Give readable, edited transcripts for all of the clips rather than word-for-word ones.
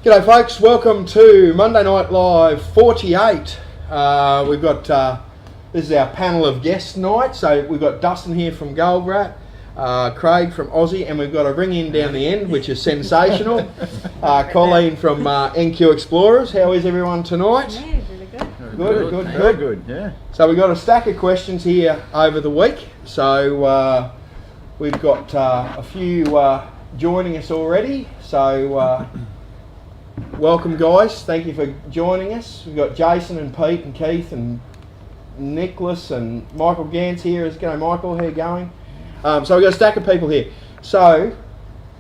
G'day folks, welcome to Monday Night Live 48. We've got, this is our panel of guests tonight. So we've got Dustin here from Goldrat, Craig from Aussie, and we've got a ring in down the end, which is sensational. Colleen from NQ Explorers. How is everyone tonight? Yeah, really good. Good. Very good, yeah. So we've got a stack of questions here over the week. So we've got a few joining us already. So welcome guys, thank you for joining us. We've got Jason and Pete and Keith and Nicholas and Michael Gans here. G'day Michael, how you going? So we've got a stack of people here. So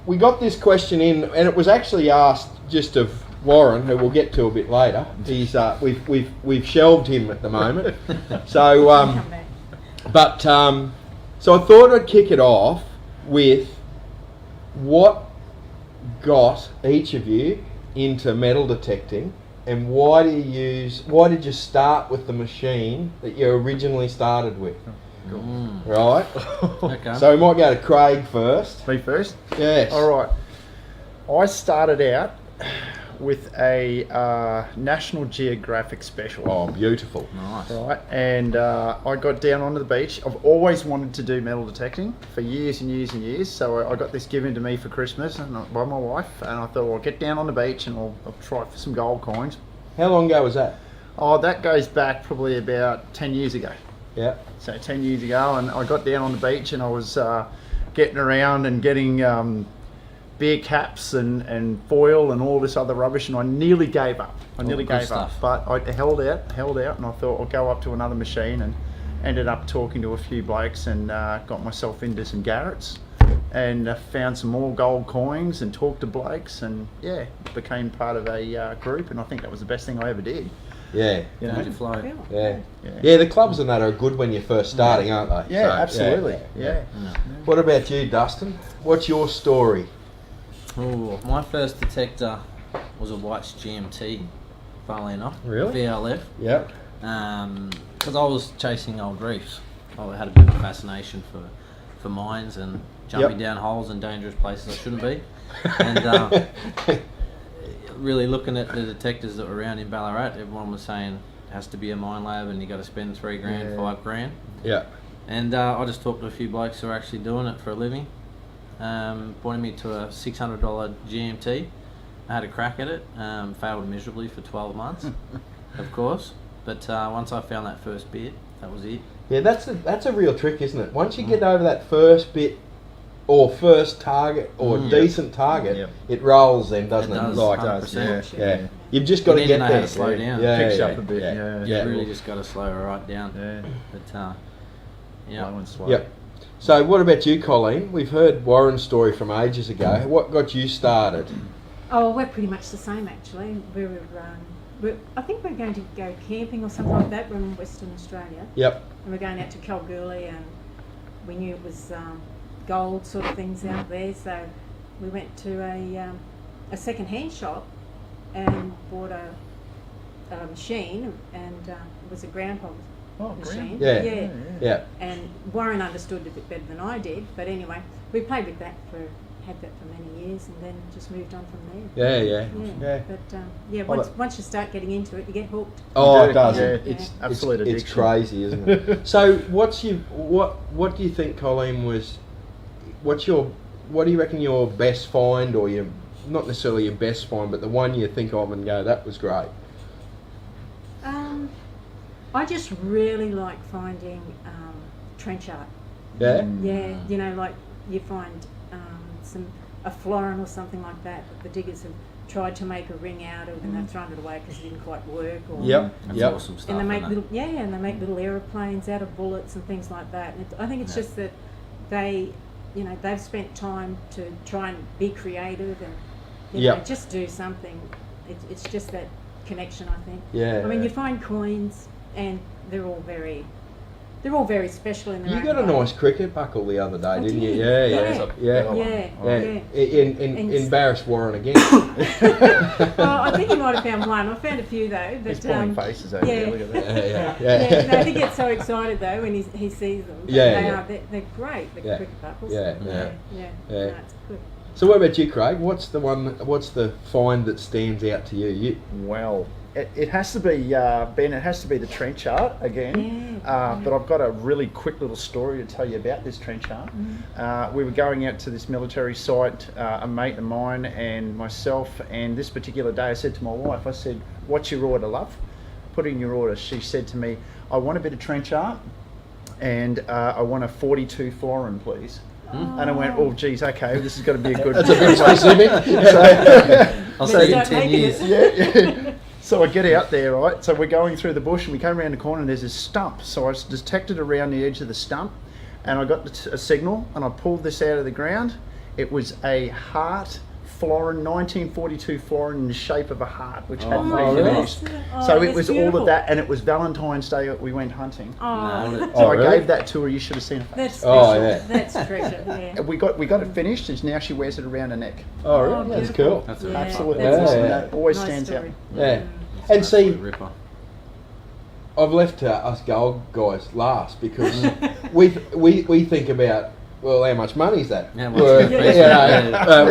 we got this question in, and it was actually asked just of Warren, who we'll get to a bit later. He's we've shelved him at the moment. So so I thought I'd kick it off with what got each of you into metal detecting, and why did you start with the machine that you originally started with? Right. Okay. So we might go to Craig first. Me first? Yes. All right. I started out with a National Geographic special. Oh, beautiful. Nice. Right, and I got down onto the beach. I've always wanted to do metal detecting for years and years and years. So I got this given to me for Christmas and by my wife, and I thought, well, I'll get down on the beach and I'll try for some gold coins. How long ago was that? Oh, that goes back probably about 10 years ago. Yeah. So 10 years ago, and I got down on the beach and I was getting around and getting beer caps and foil and all this other rubbish, and I nearly gave up. But I held out, and I thought I'll go up to another machine, and ended up talking to a few blokes and got myself into some Garretts and found some more gold coins and talked to blokes, and yeah, became part of a group, and I think that was the best thing I ever did. Yeah. You know? Flow. Yeah, the clubs and that are good when you're first starting, aren't they? Yeah, So, absolutely. Yeah. What about you, Dustin? What's your story? Oh, my first detector was a White's GMT, funnily enough. Really? VLF. Yep. Because I was chasing old reefs. I had a bit of a fascination for mines and jumping down holes in dangerous places I shouldn't be. And really looking at the detectors that were around in Ballarat, everyone was saying it has to be a mine lab and you got to spend $3 grand, $5 grand. Yeah. And I just talked to a few blokes who are actually doing it for a living. Pointed me to a $600 GMT. I had a crack at it, failed miserably for 12 months, of course. But once I found that first bit, that was it. Yeah, that's a real trick, isn't it? Once you get over that first bit, or first target, or decent target, it rolls then, doesn't it? Does, Like, 100%. yeah. You've just got to get know there. how to slow down. Picks up a bit. You really just got to slow it right down. Yeah. But Slow and slow. Yep. So what about you, Colleen? We've heard Warren's story from ages ago. What got you started? Oh, we're pretty much the same actually. I think we're going to go camping or something like that. We're in Western Australia. Yep. And we're going out to Kalgoorlie, and we knew it was gold sort of things out there. So we went to a second-hand shop and bought a machine, and it was a groundhog machine. Yeah. And Warren understood it a bit better than I did, but anyway, we played with that had that for many years, and then just moved on from there. Yeah. But once you start getting into it, you get hooked. Oh, it does. Yeah, it's absolute addiction. It's crazy, isn't it? So what do you think, Colleen, what do you reckon your best find, or your, not necessarily your best find, but the one you think of and go, that was great? I just really like finding trench art. Yeah? Yeah, you know, like you find a florin or something like that the diggers have tried to make a ring out of, and they've thrown it away because it didn't quite work. Or, That's awesome stuff. And they make little little aeroplanes out of bullets and things like that. And I think it's just that they've spent time to try and be creative and just do something. It's just that connection, I think. Yeah. I mean, you find coins, and they're all very special in their own You got a way. nice cricket buckle the other day, didn't you? Yeah. Embarrassed Warren again. Well, I think you might have found one. I found a few though. But, He's pointing faces over there. Look at that. No, he gets so excited though when he sees them. But they're great. The cricket buckles. Yeah. No, it's good. So what about you, Craig? What's the find that stands out to you? Well, it has to be, Ben, it has to be the trench art again. But I've got a really quick little story to tell you about this trench art. We were going out to this military site, a mate of mine and myself, and this particular day I said to my wife, I said, "What's your order, love? Put in your order." She said to me, "I want a bit of trench art and I want a 42 florin, please." And I went, "Oh, geez, okay, this is going to be a good." That's a bit specific. I'll see you in 10 years. Yeah. So I get out there, right? So we're going through the bush and we came around the corner and there's this stump. So I detected around the edge of the stump and I got a signal and I pulled this out of the ground. It was a heart florin, 1942 florin in the shape of a heart, which hadn't been finished. So it was all of that, and it was Valentine's Day that we went hunting. So I gave that to her. You should have seen her face. That's special. That's treasure. Yeah. We got it finished, and now she wears it around her neck. Oh, really? That's cool. That's Absolutely, That's awesome. yeah. That always Nice stands story. out. Yeah. And see, Ripper. I've left us gold guys last because we think about, well, how much money is that? Yeah, what's the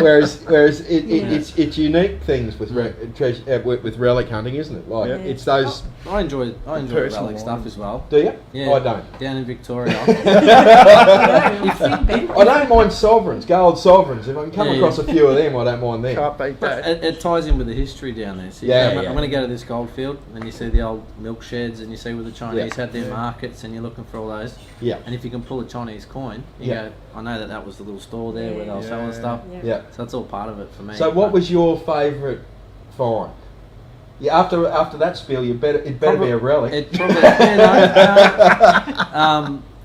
price? Whereas it's unique things with with relic hunting, isn't it? Like it's those. I enjoy relic stuff as well. Do you? Yeah, I don't. Down in Victoria. I don't mind sovereigns, gold sovereigns. If I can come across a few of them, I don't mind them. Can't beat But that. it ties in with the history down there. So I'm going to go to this gold field and you see the old milk sheds and you see where the Chinese had their markets and you're looking for all those. Yeah. And if you can pull a Chinese coin, you go, I know that was the little store there where they were selling stuff. Yeah. So that's all part of it for me. So what was your favourite find? Yeah, after that spiel, it better be a relic. It probably,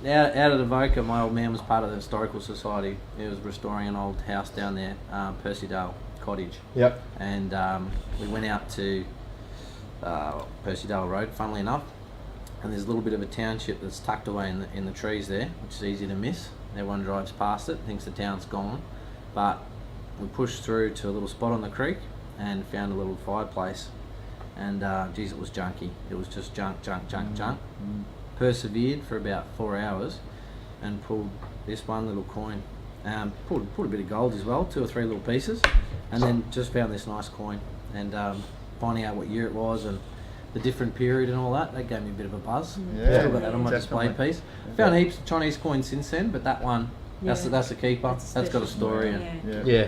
out of the Voca, my old man was part of the historical society. He was restoring an old house down there, Percydale Cottage. Yep. And we went out to Percydale Road, funnily enough, and there's a little bit of a township that's tucked away in the trees there, which is easy to miss. Everyone drives past it, thinks the town's gone, but we pushed through to a little spot on the creek and found a little fireplace. And geez, it was junky. It was just junk. Persevered for about 4 hours and pulled this one little coin. Pulled a bit of gold as well, 2 or 3 little pieces, and then just found this nice coin. And finding out what year it was and the different period and all that gave me a bit of a buzz. Yeah, Still got that on my display piece. Found heaps of Chinese coins since then, but that one, that's a keeper. That's got a story and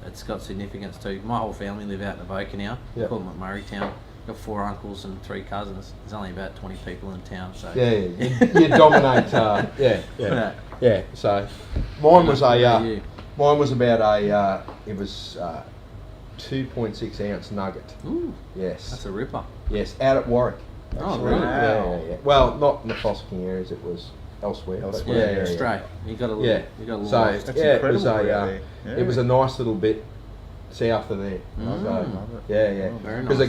it's got significance too. My whole family live out in the Voca now. We call them McMurray Town. Got 4 uncles and 3 cousins. There's only about 20 people in town. So you dominate. Yeah. So mine was about it was 2.6 ounce nugget. Ooh, yes, that's a ripper. Yes, out at Warwick. Actually. Oh, really? Yeah. Well, not in the Foster King areas. It was elsewhere. Straight. You got a little. Yeah. You got a little. So lost. it was a nice little bit south of there. Very Because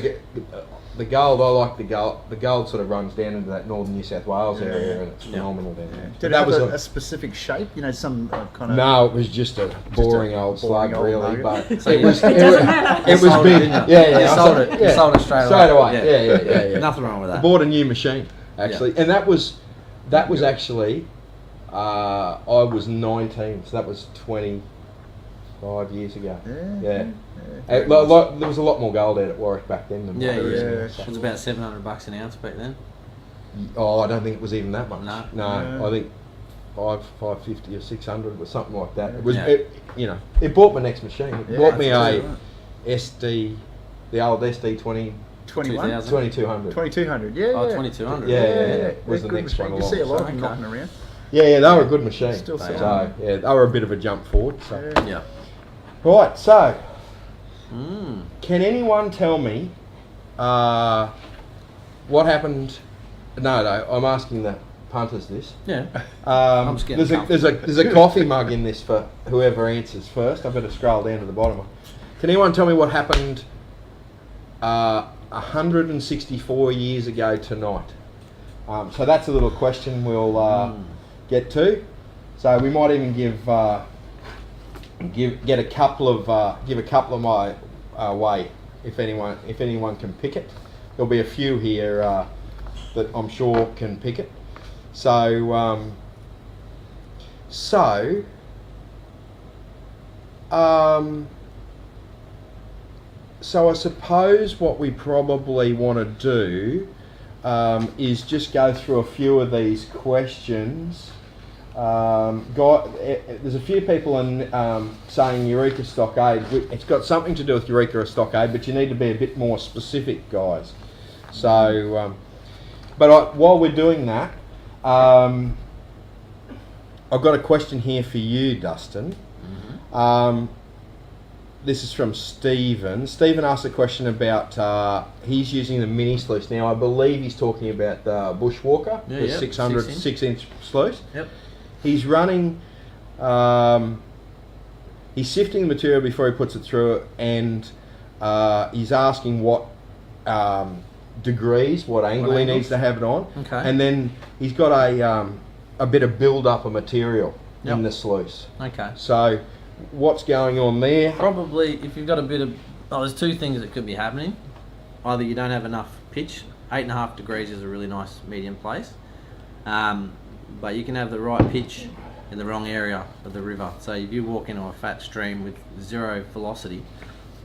the gold, I like the gold. The gold sort of runs down into that northern New South Wales area, and it's phenomenal down there. Did it have a specific shape? You know, some kind of. No, it was just a boring old slug, really. But So it was sold big. It, you sold it. You sold it straight away. Yeah. Nothing wrong with I that. bought a new machine actually, and that was actually I was 19, so that was 25 years ago. There was a lot more gold out at Warwick back then than there is now. It was about $700 an ounce back then. Oh, I don't think it was even that much. No. I think 550 or 600 or something like that. It was, it bought my next machine. It bought me a SD, the old SD 2200. 2200, yeah. Oh, 2200. Yeah. Was the next one You along. see a lot of them knocking around. Yeah, they were a good machine. Still so, selling. they were a bit of a jump forward. So. Yeah. Right, so can anyone tell me what happened? No, I'm asking the punters this. Yeah. I'm just getting there's a coffee mug in this for whoever answers first. I better scroll down to the bottom. Can anyone tell me what happened 164 years ago tonight? So that's a little question we'll get to. So we might even give a couple of my way if anyone can pick it. There'll be a few here that I'm sure can pick it. So So I suppose what we probably want to do is just go through a few of these questions. There's a few people saying Eureka Stockade. It's got something to do with Eureka Stockade, but you need to be a bit more specific, guys. So, while we're doing that, I've got a question here for you, Dustin. This is from Stephen. Stephen asked a question about he's using the mini sluice. Now, I believe he's talking about the Bushwalker, the 600 sluice. Yep. He's running, he's sifting the material before he puts it through, and he's asking what degrees, what angle he needs to have it on. Okay. And then he's got a bit of build up of material in the sluice. Okay. So what's going on there? Probably, if you've got a bit of, there's two things that could be happening. Either you don't have enough pitch. 8.5 degrees is a really nice medium place. But you can have the right pitch in the wrong area of the river. So if you walk into a fat stream with zero velocity,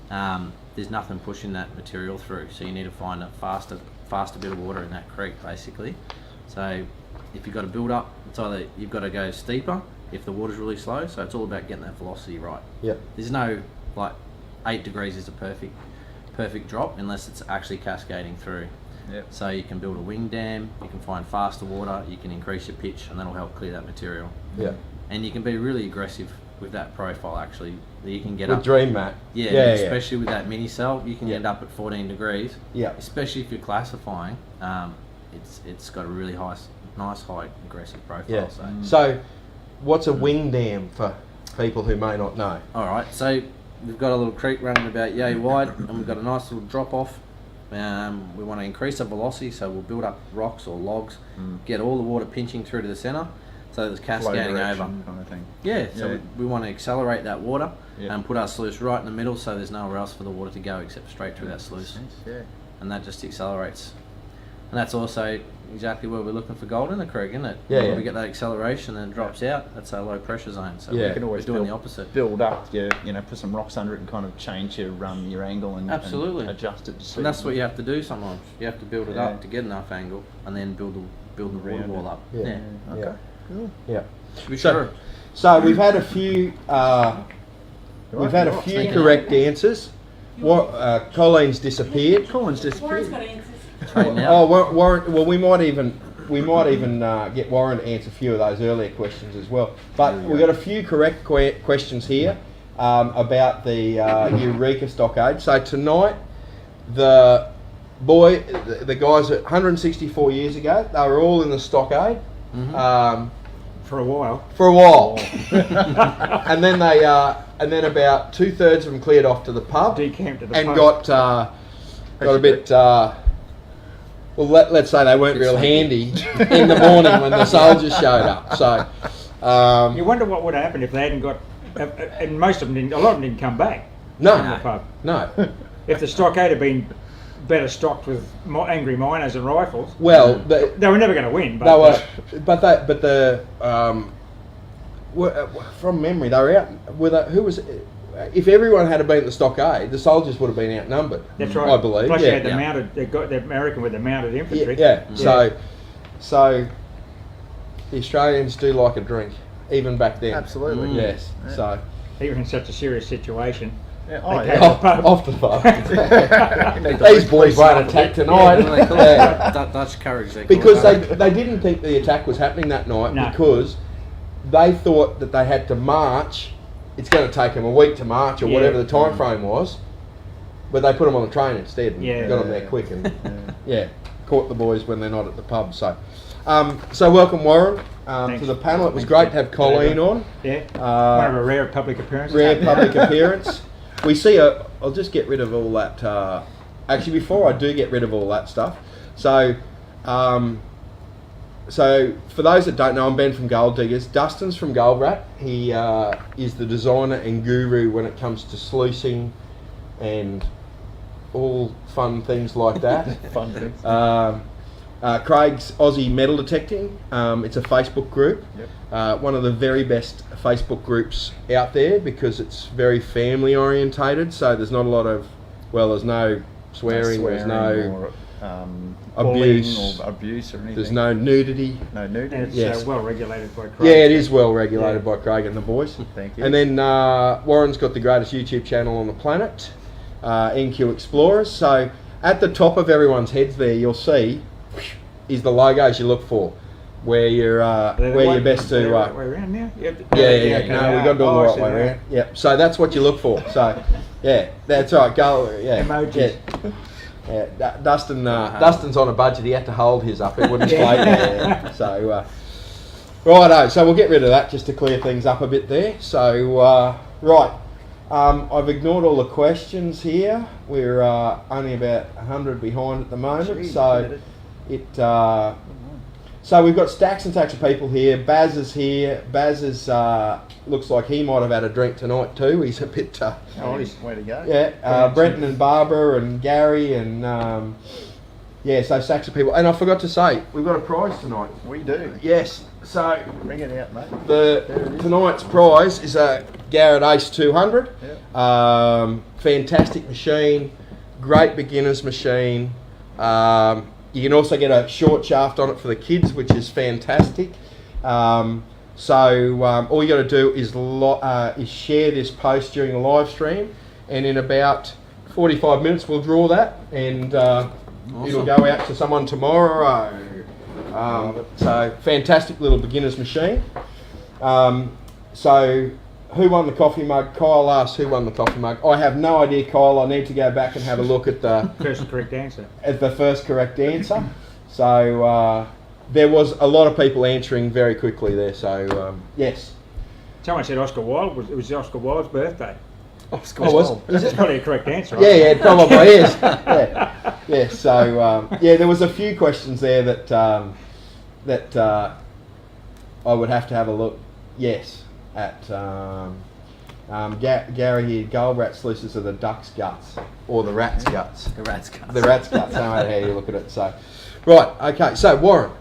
there's nothing pushing that material through. So you need to find a faster bit of water in that creek, basically. So if you've got to build up, it's either you've got to go steeper if the water's really slow. So it's all about getting that velocity right. Yep. There's no, 8 degrees is a perfect drop unless it's actually cascading through. Yep. So you can build a wing dam, you can find faster water, you can increase your pitch, and that'll help clear that material. Yeah. And you can be really aggressive with that profile, actually. You can get With up. Dream Mat. Yeah, especially with that mini cell, you can end up at 14 degrees. Yeah. Especially if you're classifying, it's got a really nice high aggressive profile. Yeah. So. So what's a wing dam for people who may not know? All right, so we've got a little creek running about yay wide, and we've got a nice little drop off. We want to increase the velocity, so we'll build up rocks or logs, get all the water pinching through to the centre, so there's cascading over. Kind of thing. Yeah, so Yeah. we want to accelerate that water Yeah. and put our sluice right in the middle, so there's nowhere else for the water to go except straight through that sluice, Yeah. and that just accelerates. And that's also exactly where we're looking for gold in the creek, isn't it? Yeah, When yeah. we get that acceleration and it drops out, that's our low pressure zone. So Yeah. You can always we're doing build, the opposite. build up, put some rocks under it and kind of change your angle and Absolutely. and adjust it. To suit And that's it. what you have to do sometimes. You have to build it Yeah. up to get enough angle, and then build the water Around wall it. up. Yeah. Yeah. Okay. Cool. Yeah. We So- sure. So we've had a few. We've had a Right. few correct answers. Colleen's disappeared. Colin's Warren's disappeared. got answers. Trade now. Oh, Warren. Well, we might even get Warren to answer a few of those earlier questions as well. But we've got a few correct questions here about the Eureka Stockade. So tonight, the guys at 164 years ago, they were all in the stockade. For a while. For a while, and then about 2/3 of them cleared off to the pub Decamped to the and pub. got a bit. Well, let's say they weren't real handy in the morning when the soldiers showed up. So, You wonder what would happen if they hadn't got, and most of them didn't, a lot of them didn't come back from the no, pub. no. If the stockade had been better stocked with angry miners and rifles, Well, they were never going to win. But they were, from memory, they were out with who was. If everyone had been at the stockade, the soldiers would have been outnumbered. that's right. I believe. Plus, you had the Yeah. mounted. They got the American with the mounted infantry. Yeah. So the Australians do like a drink, even back then. Absolutely. Yes. Yeah. So Even in such a serious situation. Yeah. Oh, They yeah. came- off the pub. You need to These lift boys police won't up a attack bit. tonight. Yeah, they call Yeah. it Dutch courage. They call Because it. they didn't think the attack was happening that night No. because they thought that they had to march. It's going to take them a week to march or Yeah. whatever the time frame was, but they put them on the train instead and Yeah. got them there quick and caught the boys when they're not at the pub. So, so welcome Warren Thanks. to the panel. It was Thanks, great Jeff. to have Colleen on. Yeah. One of a rare public appearances. Rare public appearance. We see I'll just get rid of all that. Actually, before I do get rid of all that stuff, so for those that don't know, I'm Ben from Gold Diggers. Dustin's from Gold Rat. He is the designer and guru when it comes to sluicing and all fun things like that. Fun things. Craig's Aussie Metal Detecting. It's a Facebook group. Yep. One of the very best Facebook groups out there because it's very family orientated. So there's not a lot of, well, there's no swearing, there's no abuse bullying or abuse or anything. there's no nudity. No nudity. And it's Yes. well regulated by Craig. Yeah, it is well regulated by Craig and the boys. Thank you. And then Warren's got the greatest YouTube channel on the planet, NQ Explorers. So at the top of everyone's heads there, you'll see is the logos you look for, where you're best to. Right way around now. Yeah. okay. No, we've got to do it the right way around. Yep. So that's what you look for. So, yeah, that's right. Go. Yeah. Emojis. Yeah. Dustin's on a budget. He had to hold his up. It wouldn't float there. So, righto. So we'll get rid of that just to clear things up a bit there. So, right. I've ignored all the questions here. We're only about 100 behind at the moment. Jeez, So we've got stacks and stacks of people here. Baz is here. Baz is looks like he might have had a drink tonight too. He's a bit Way to go. yeah. Brenton and Barbara and Gary and so stacks of people. And I forgot to say we've got a prize tonight. We do. Yes. So Bring it out, mate. tonight's prize is a Garrett Ace 200. Yep. Fantastic machine, great beginner's machine. You can also get a short shaft on it for the kids, which is fantastic. All you got to do is share this post during the live stream, and in about 45 minutes we'll draw that, and it'll go out to someone tomorrow. So fantastic little beginner's machine. So who won the coffee mug? Kyle asked who won the coffee mug. I have no idea, Kyle. I need to go back and have a look at the First correct answer. at the first correct answer. So there was a lot of people answering very quickly there. So yes. Someone said Oscar Wilde. It was Oscar Wilde's birthday. Was That's probably a correct answer. Yeah, it probably is. Yeah. So there was a few questions there that I would have to have a look. Yes. At Gary here, gold rat sluices are the duck's guts or the rat's guts. The rat's guts. The rat's guts, no matter how you look at it. So, right, okay. So Warren,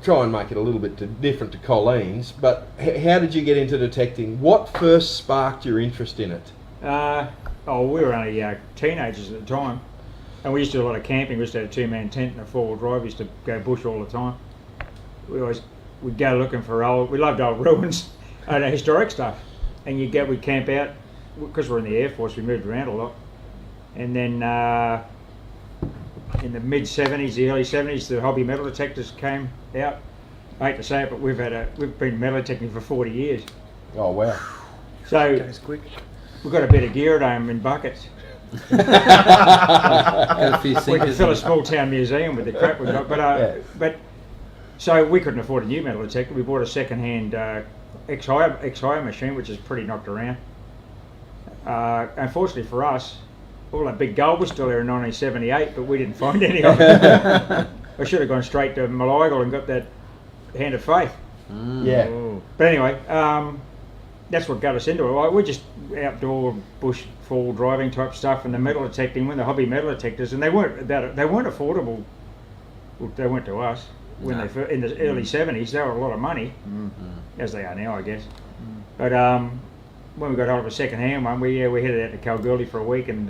try and make it a little bit different to Colleen's. But how did you get into detecting? What first sparked your interest in it? We were only teenagers at the time, and we used to do a lot of camping. We used to have a two-man tent and a four-wheel drive. We used to go bush all the time. We'd go looking for we loved old ruins and historic stuff. And we'd camp out, because we're in the Air Force, we moved around a lot. And then in the mid-70s, the early 70s, the hobby metal detectors came out. I hate to say it, but we've been metal detecting for 40 years. Oh, wow. So Goes quick. we've got a bit of gear at home in buckets. Got a few We could sinkers fill in a it. small town museum with the crap we've got. But so we couldn't afford a new metal detector. We bought a second-hand X-Hire machine, which is pretty knocked around. Unfortunately for us, all that big gold was still there in 1978, but we didn't find any of it. I should have gone straight to Malagal and got that Hand of Faith. Yeah. Oh. But anyway, that's what got us into it. We're just outdoor bush fall driving type stuff, and the metal detecting, when the hobby metal detectors, and they weren't affordable. Well, they weren't to us when in the early 70s. They were a lot of money, as they are now, I guess. But when we got hold of a second-hand one, we headed out to Kalgoorlie for a week, and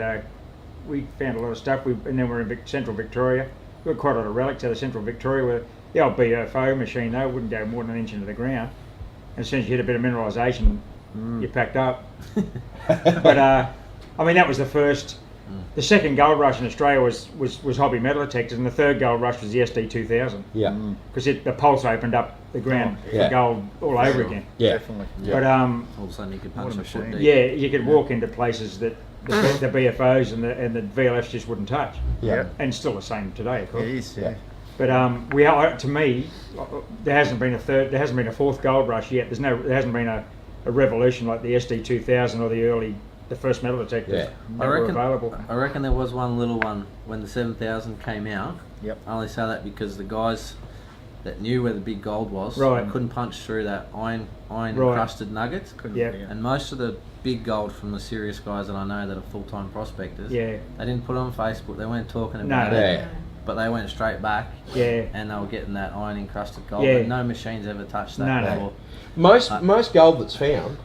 we found a lot of stuff. And then we're in central Victoria. We got quite a lot of relics out of central Victoria. Where the old BFO machine, though, wouldn't go more than an inch into the ground. And as soon as you hit a bit of mineralisation, you packed up. But I mean, that was the first. The second gold rush in Australia was hobby metal detectors, and the third gold rush was the SD2000. Yeah. Because the pulse opened up the ground Yeah. for gold all over again. Yeah. Definitely. But All of a sudden you could punch What a a foot machine. deep. yeah, you could walk into places that the BFOs and the VLFs just wouldn't touch, Yeah. and still the same today, of It course. is, Yeah. But to me, there hasn't been a fourth gold rush yet. There hasn't been a revolution like the SD2000 or the first metal detectors Yeah. that were available. I reckon there was one little one when the 7000 came out. Yep. I only say that because the guys that knew where the big gold was Right. couldn't punch through that iron Right. encrusted nuggets. Yeah. And most of the big gold from the serious guys that I know that are full-time prospectors, Yeah. they didn't put it on Facebook. They weren't talking No, about Yeah. it. but they went straight back. Yeah. And they were getting that iron encrusted gold. Yeah. But no machine's ever touched that No, no. before. Most gold that's found,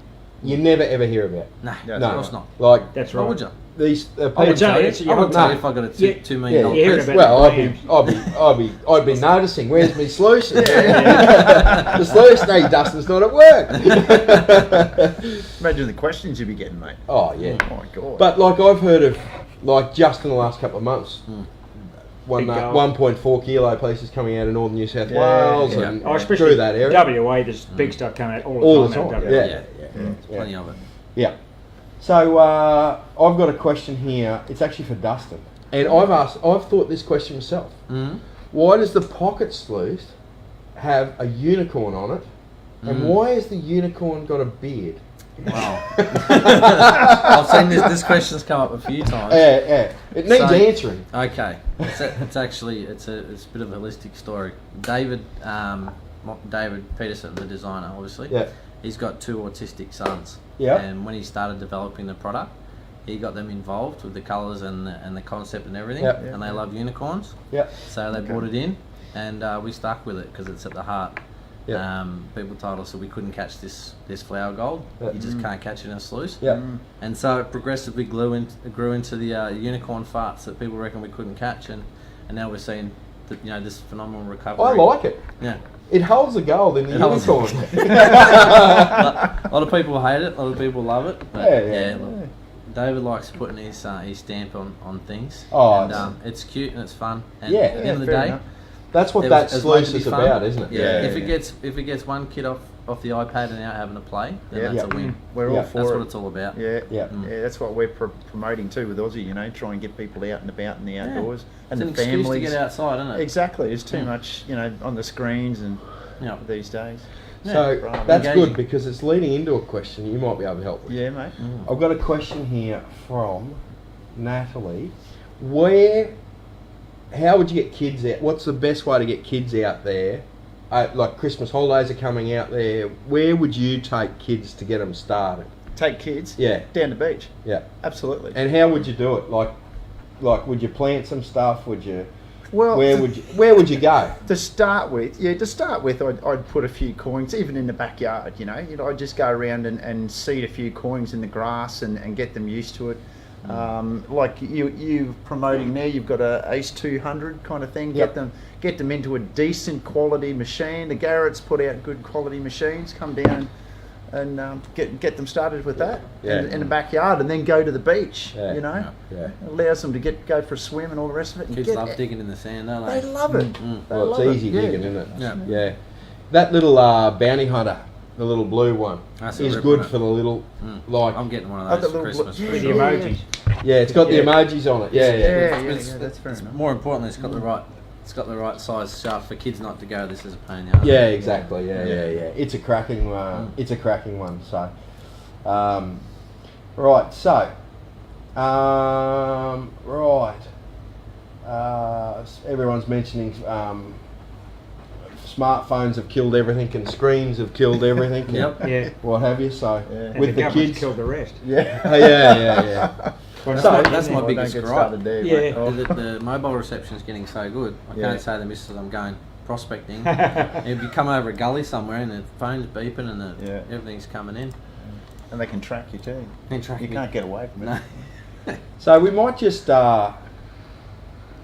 you never ever hear about. No, No, of No, course not. like That's Why right. would you? these I people. would tell you, it's- I would tell you no. if I got a Yeah. $2 million Yeah, hearing piece. about Well, I'd be noticing. Where's me sluice? The sluice, no, Dustin's not at work. Imagine the questions you'd be getting, mate. Oh yeah. Oh my God. But like I've heard of, like just in the last couple of months, Big gold. 1.4 kilo pieces coming out of northern New South Yeah, Wales yeah. and Oh, especially through that area. WA, there's big stuff coming out all All the the time. time. out of WA. Yeah. Plenty of it. Yeah. So I've got a question here. It's actually for Dustin, and I've thought this question myself. Mm. Why does the pocket sluice have a unicorn on it, and why has the unicorn got a beard? Wow. I've seen this question's come up a few times. Yeah. It needs So- answering. Okay, it's actually it's a bit of a holistic story. David Peterson, the designer, obviously. Yeah. He's got 2 autistic sons. Yeah. And when he started developing the product, he got them involved with the colours and the concept and everything. Yeah. And they love unicorns, Yeah. so they brought it in, and we stuck with it because it's at the heart. Yeah. People told us that we couldn't catch this flower gold. Yeah. You just can't catch it in a sluice. Yeah. And so it progressively grew into the unicorn farts that people reckon we couldn't catch, and now we're seeing this phenomenal recovery. I like it. Yeah. It holds the gold in the It holds- unicorn. A lot of people hate it. A lot of people love it. But Yeah. look, David likes putting his stamp on things. Oh, and it's cute and it's fun. And Yeah. at the end of the fair day, enough. That's what it that was meant sluice to be is fun. about, isn't it? Yeah. Yeah. If it gets one kid off the iPad and out having a play, then Yeah. that's Yeah. a win. We're Yeah. all for That's it. what it's all about. Yeah, Yeah. yeah. That's what we're promoting too with Aussie. Try and get people out and about in the outdoors It's and an the excuse families. to get outside, isn't it? Exactly. It's too much, on the screens and Yeah. these days. So right. that's Engaging. good because it's leading into a question you might be able to help with. Yeah, mate. I've got a question here from Natalie. How would you get kids out? What's the best way to get kids out there? Like Christmas holidays are coming out there. Where would you take kids to get them started? Take kids. Yeah. Down the beach. Yeah. Absolutely. And how would you do it? Like would you plant some stuff? Would you? well, Where would you go? to start with, I'd put a few coins, even in the backyard. I'd just go around and seed a few coins in the grass and get them used to it. Like you promoting there, you've got a Ace 200 kind of thing. Yep. Get them into a decent quality machine. The Garrett's put out good quality machines. Come down and get them started with that in the backyard, and then go to the beach. Yeah. Yeah. Allows them to go for a swim and all the rest of it. And Kids get love digging in the sand, don't They they? love it. They Well, love it's it. easy Yeah. digging, isn't it? Yeah. Yeah. That little bounty hunter, the little blue one, That's a is rip good on it. for the little I'm getting one Oh, of the those for little Christmas. blo- for With the sure. emojis. Yeah, it's got Yeah. the emojis on it. Yeah. It's- that's fair enough. More importantly, it's got the right size shaft for kids not to go. This is a pain in the ass. Yeah, exactly. Yeah. It's a cracking one. It's a cracking one. So, right. So, right. Everyone's mentioning smartphones have killed everything, and screens have killed everything. and Yep. Yeah. What have you? So, Yeah. And with the the government's kids. killed the rest. Yeah. Yeah. Well, So- That's my Well, biggest don't get gripe. started there, Yeah. mate. Oh. The mobile reception is getting so good. I Yeah. can't say to the missus I'm going prospecting. If you come over a gully somewhere and the phone's beeping and Yeah. everything's coming in, And they can track you too. they track You me. can't get away from it. No. So we might just. I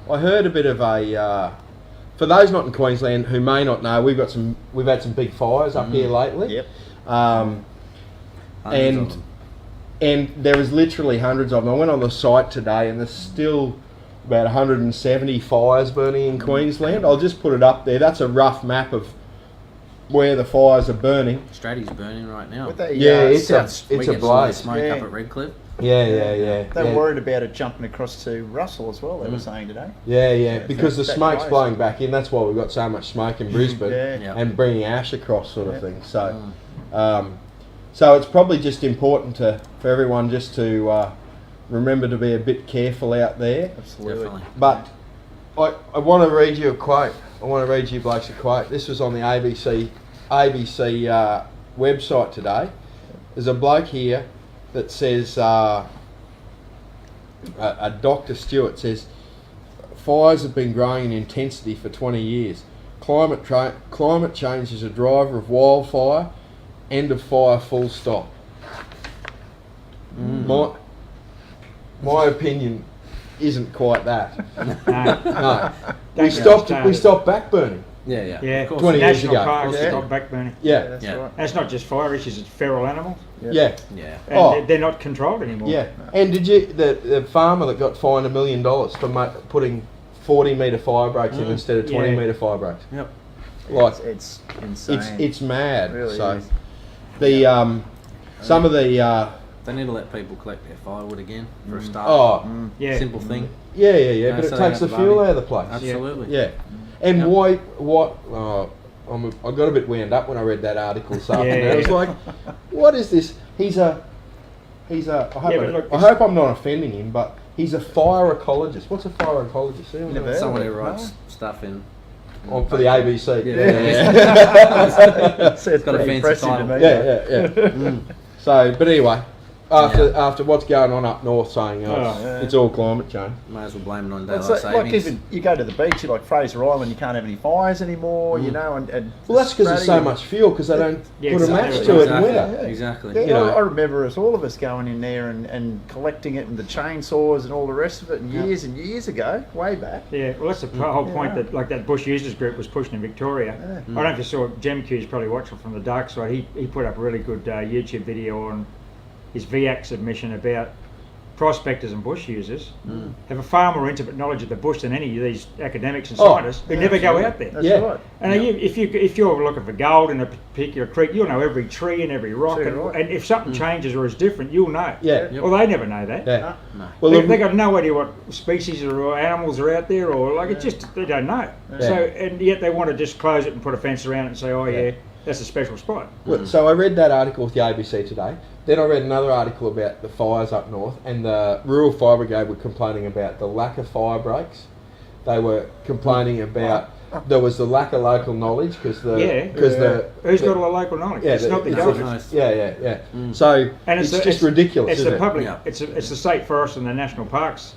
heard a bit of a. For those not in Queensland who may not know, we've had some big fires up here lately. Yep. Um, Hundreds of and them. and there was literally hundreds of them. I went on the site today, and there's still about 170 fires burning in Queensland. I'll just put it up there. That's a rough map of where the fires are burning. Stratty's burning right now. With the, Yeah, it's South- a We get blaze. smoke Yeah. up at Redcliffe. Yeah. They were worried about it jumping across to Russell as well, they were saying today. Yeah, because the that smoke's close. blowing back in. That's why we've got so much smoke in Brisbane Yeah. Yeah. and bringing ash across, sort of Yeah. thing. So, so it's probably just important for everyone just to remember to be a bit careful out there. Absolutely. Definitely. But I want to read you a quote. I want to read you blokes a quote. This was on the ABC website today. There's a bloke here that says, a Dr. Stewart says, fires have been growing in intensity for 20 years. Climate change is a driver of wildfire. End of fire, full stop. My opinion isn't quite that. No. We stopped back burning. Yeah. Yeah, Of course. 20 years national ago. parks Yeah. stop back burning. Yeah. That's Yeah. right. That's not just fire issues; it's feral animals, Yeah. Yeah. and Oh. they're not controlled anymore. Yeah. And did you the farmer that got fined $1 million for putting 40-metre fire breaks in instead of 20-metre fire breaks? Yep. Like It's insane. it's mad. It really so is. the some of the They need to let people collect their firewood again for a start. oh Yeah. Simple thing. yeah, Yeah, but so it they takes the have fuel money. out of the place. Absolutely. Yeah. And Yep. what? I got a bit wound up when I read that article this afternoon. Yeah. I was like, what is this? He's a. I hope I'm not offending him, but he's a fire ecologist. What's a fire ecologist? Anyone know? Never heard. Someone who No. writes stuff in. For the ABC. Yeah. It's got got a fancy impressive title. to me. Yeah. So, but anyway, after what's going on up north, saying Oh. it's all climate change. May as well blame it on Well, daylight it's like savings. even you go to the beach, you like Fraser Island, you can't have any fires anymore, you know, and Well, that's because there's so Australia- much fuel because they don't Yeah, put a match exactly. to it in Exactly. winter. Yeah. Exactly. Yeah, You know. I remember us, all of us going in there and collecting it and the chainsaws and all the rest of it years and years ago, way back. Yeah, well, that's the whole point Yeah. that like that Bush Users group was pushing in Victoria. I don't know if you saw GemQ's probably watching from the dark side. He put up a really good YouTube video on his VAC submission about prospectors and bush users have a far more intimate knowledge of the bush than any of these academics and Oh, scientists who never go out there. That's Yeah. right. And if you're looking for gold in a particular creek, you'll know every tree and every rock, That's right. and if something changes or is different, you'll know. Yeah. Yep. Well, they never know that. Yeah. No. Well, They look, got no idea what species or animals are out there, or like it's just they don't know. Yeah. So and yet they want to just close it and put a fence around it and say, oh yeah, that's a special spot. Well, so I read that article with the ABC today. Then I read another article about the fires up north, and the Rural Fire Brigade were complaining about the lack of fire breaks. They were complaining about there was the lack of local knowledge because Who's got all the local knowledge? it's not the government. Yeah. So And it's just ridiculous. It's isn't the it? public. Yeah. It's the state forests and the national parks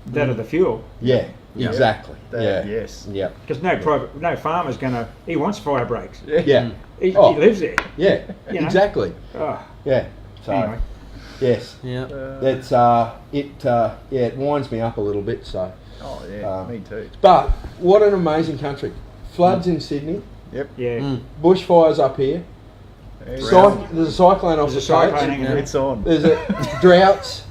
that are the fuel. Yeah, Yeah. exactly. That- Yeah, yes. yeah, Because no farmer's gonna. He wants fire breaks. yeah, He Oh. lives there. yeah. You know? Exactly. Oh, Yeah. So anyway. yes, Yeah. that's it winds me up a little bit. So, Oh yeah, me too. but what an amazing country! Floods in Sydney, Yep. Yeah. bushfires up here. There's a cyclone off There's the a cyclone coast. hanging Yeah. around. It's on. There's droughts.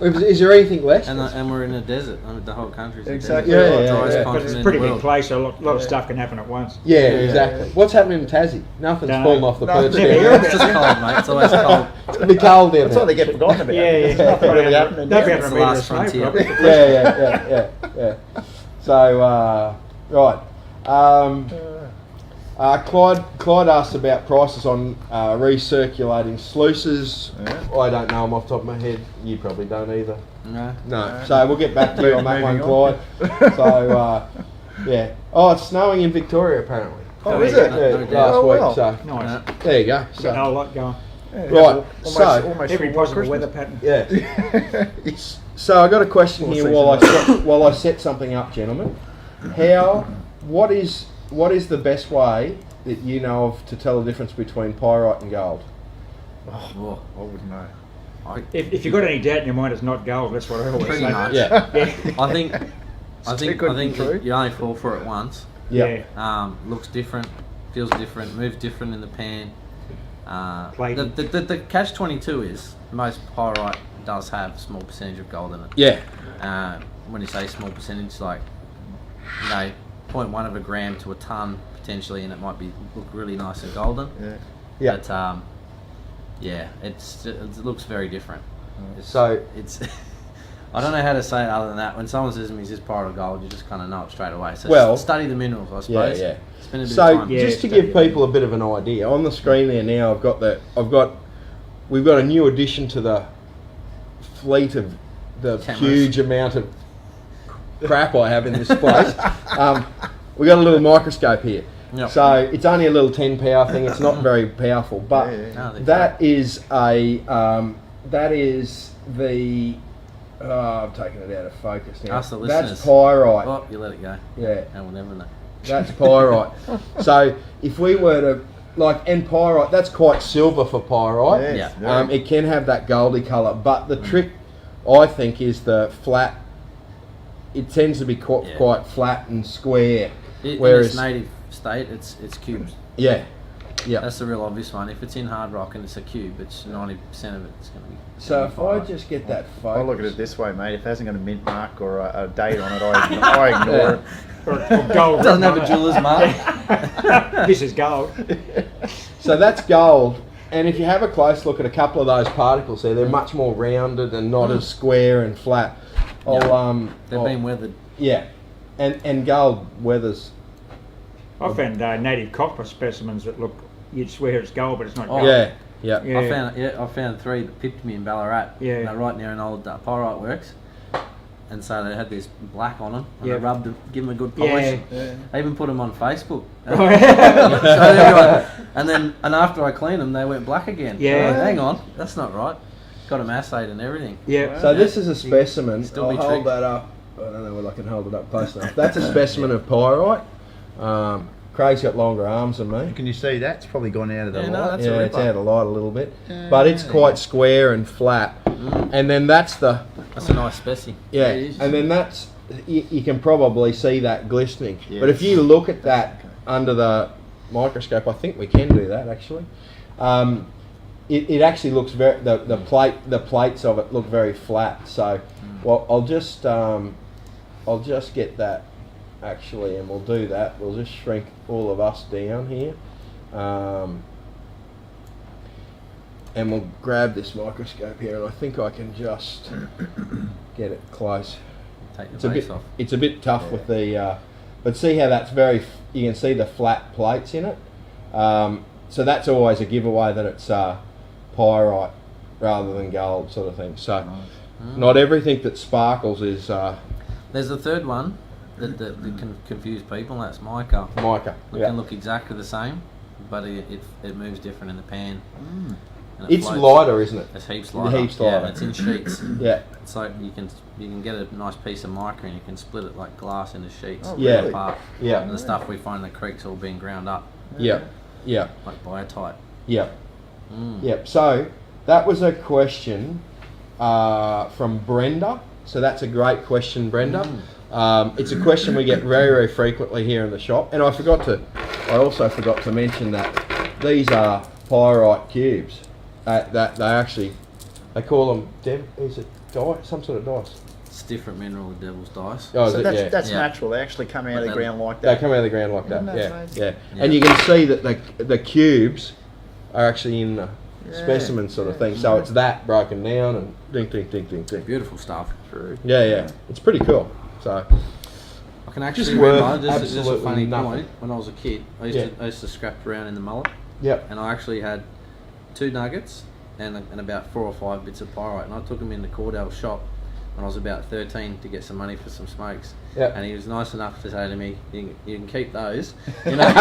Is there anything left? And we're in a desert. I mean, the whole country's Exactly. a desert. Yeah, Driest yeah. But continent it's a in pretty the big world. place, so a lot of stuff can happen at once. Yeah, exactly. What's happening in Tassie? Nothing's Don't fallen know. off the No, perch never down heard there. of It's just cold, mate. It's always cold. It's a bit cold down That's why there. they get forgotten about. Yeah. Nothing really happening. Don't be there. able It's to the meet last the snow, frontier. probably. Yeah. So, right. Clyde asked about prices on recirculating sluices. Yeah. I don't know them off the top of my head. You probably don't either. No. No. So we'll get back to you on that one, Moving Clyde. So, yeah. Oh, it's snowing in Victoria apparently. Oh, is is it? No Yeah, doubt. last Oh, week. well. So Nice. there you go. Got a So, whole lot going. Yeah, Right, almost, so- almost Every full possible Christmas. weather pattern. yeah. So I got a question Full here season. while I set something up, gentlemen. What is the best way that you know of to tell the difference between pyrite and gold? Oh, I wouldn't know. If you've got any doubt in your mind, it's not gold. That's what I always pretty say. much. Yeah. I think too good to be true. you only fall for it once. Yeah. Looks different, feels different, moves different in the pan. Plating. The catch-22 is most pyrite does have a small percentage of gold in it. Yeah. When you say small percentage, like 0.1 of a gram to a ton potentially, and it might look really nice and golden. Yeah. Yeah. But it looks very different. So- it's I don't know how to say it other than that. When someone says to me, "Is this pyrite or gold?" you just kind of know it straight away. So Well- study the minerals, I Yeah, suppose. yeah. Spend a bit of So time. Yeah. just to study give it. people a bit of an idea, on the screen there now, we've got a new addition to the fleet of the Cameras. huge amount of crap I have in this place. We got a little microscope here. Yep. So it's only a little 10 power thing. It's not very powerful, but Yeah. No, they're that is the Oh, I've taken it out of focus now. Ask the That's listeners. pyrite. Oh, you let it go. Yeah, And we'll never know. that's pyrite. So if we were to and pyrite, that's quite silver for pyrite. Yes, Yeah. very. It can have that goldy colour, but the trick, I think, is the flat. It tends to be Yeah. quite flat and square. In Whereas- its native state, it's cubes. Yeah, yeah. That's the real obvious one. If it's in hard rock and it's a cube, it's 90% of it's going to be. So if I pyrite. just get that focus. I look at it this way, mate. If it hasn't got a mint mark or a date on it, I ignore it. Or gold. Doesn't have a jeweler's mark. This is gold. So that's gold, and if you have a close look at a couple of those particles there, they're much more rounded and not as square and flat. They've I'll been weathered. yeah, and gold weathers. I found native copper specimens that look, you'd swear it's gold, but it's not Oh. gold. Yeah, yeah, Yeah. I found 3 that pipped me in Ballarat. Yeah. They're right near an old pyrite works. And so they had this black on them. And Yeah. I rubbed them, give them a good polish. Yeah. I even put them on Facebook. Oh, yeah. So everyone, and after I cleaned them, they went black again. Yeah. I'm like, hang on, that's not right. Got them assayed and everything. Yeah. So this is a specimen. Still I'll be hold tricked. that up. I don't know whether I can hold it up close enough. That's a specimen of pyrite. Craig's got longer arms than me. Can you see that's probably gone out of the Yeah, no, light? that's Yeah, a it's ripper. out of light a little bit, but it's quite square and flat. And then that's the That's a nice specie. yeah, It is. and then that's you can probably see that glistening. Yes. But if you look at that under the microscope, I think we can do that actually. It actually looks very the plates of it look very flat. So, well, I'll just get that actually, and we'll do that. We'll just shrink all of us down here. And we'll grab this microscope here, and I think I can just get it close. Take the It's a base bit, off. it's a bit tough with the, but see how that's you can see the flat plates in it. So that's always a giveaway that it's pyrite rather than gold sort of thing. So not everything that sparkles is There's a third one that can confuse people, and that's mica. mica. It Yeah. can look exactly the same, but it moves different in the pan. And It's floats. lighter, isn't it? It's heaps lighter. Heaps Yeah, lighter. it's in sheets. Yeah. It's like you can get a nice piece of mica and you can split it like glass into sheets. Oh, Yeah. really? Apart. Yeah. And the stuff we find in the creek's all being ground up, Yeah. Yeah. like biotite. Yeah. Yeah. So that was a question from Brenda. So that's a great question, Brenda. It's a question we get very, very frequently here in the shop. And I also forgot to mention that these are pyrite cubes. That they call them, is it dice? Some sort of dice. It's a different mineral, the devil's dice. Oh, is So it? that's, Yeah. that's Yeah. natural. They actually come out of the But ground like They that. come out of the ground like that. Isn't that Yeah, amazing? yeah. Yeah. And you can see that the cubes are actually in the Yeah. specimen sort of thing. So it's that broken down and ding, ding, ding, ding, ding. Beautiful stuff. True. Yeah, yeah. It's pretty cool. So I can actually Just worth remember, just a absolutely funny nothing. point, when I was a kid, I used to scrap around in the mullet, yep. and I actually had 2 nuggets and about 4 or 5 bits of pyrite, and I took them in the Cordell's shop when I was about 13 to get some money for some smokes. Yep. And he was nice enough to say to me, "You can keep those," you know. And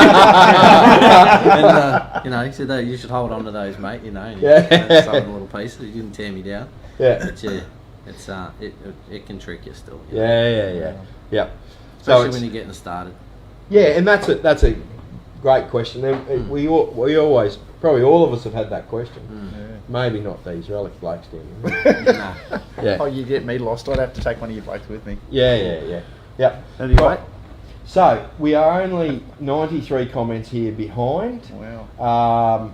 you know, he said, "You should hold on to those, mate." You know, and he Yeah. sold a little piece. He didn't tear me down. Yeah. But yeah, it's it can trick you still. You know? Yeah. So Especially it's, when you're getting started. yeah, and that's a great question. And we always, probably all of us have had that question. Maybe not these relic blokes, do you? Nah. Yeah. Oh, you get me lost. I'd have to take one of you blokes with me. Yeah. Anyway. Right. So we are only 93 comments here behind. Wow.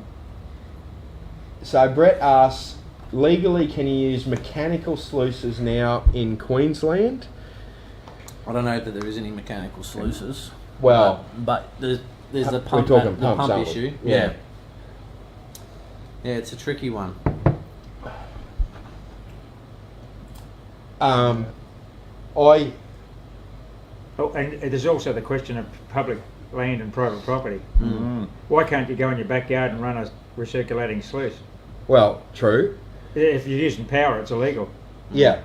So Brett asks, legally can you use mechanical sluices now in Queensland? I don't know that there is any mechanical sluices. Well, but there's the we're pump, talking the pumps, pump aren't we? issue. Yeah. Yeah, it's a tricky one. Oh, and there's also the question of public land and private property. Mm. Why can't you go in your backyard and run a recirculating sluice? Well, true. If you're using power, it's illegal. Yeah.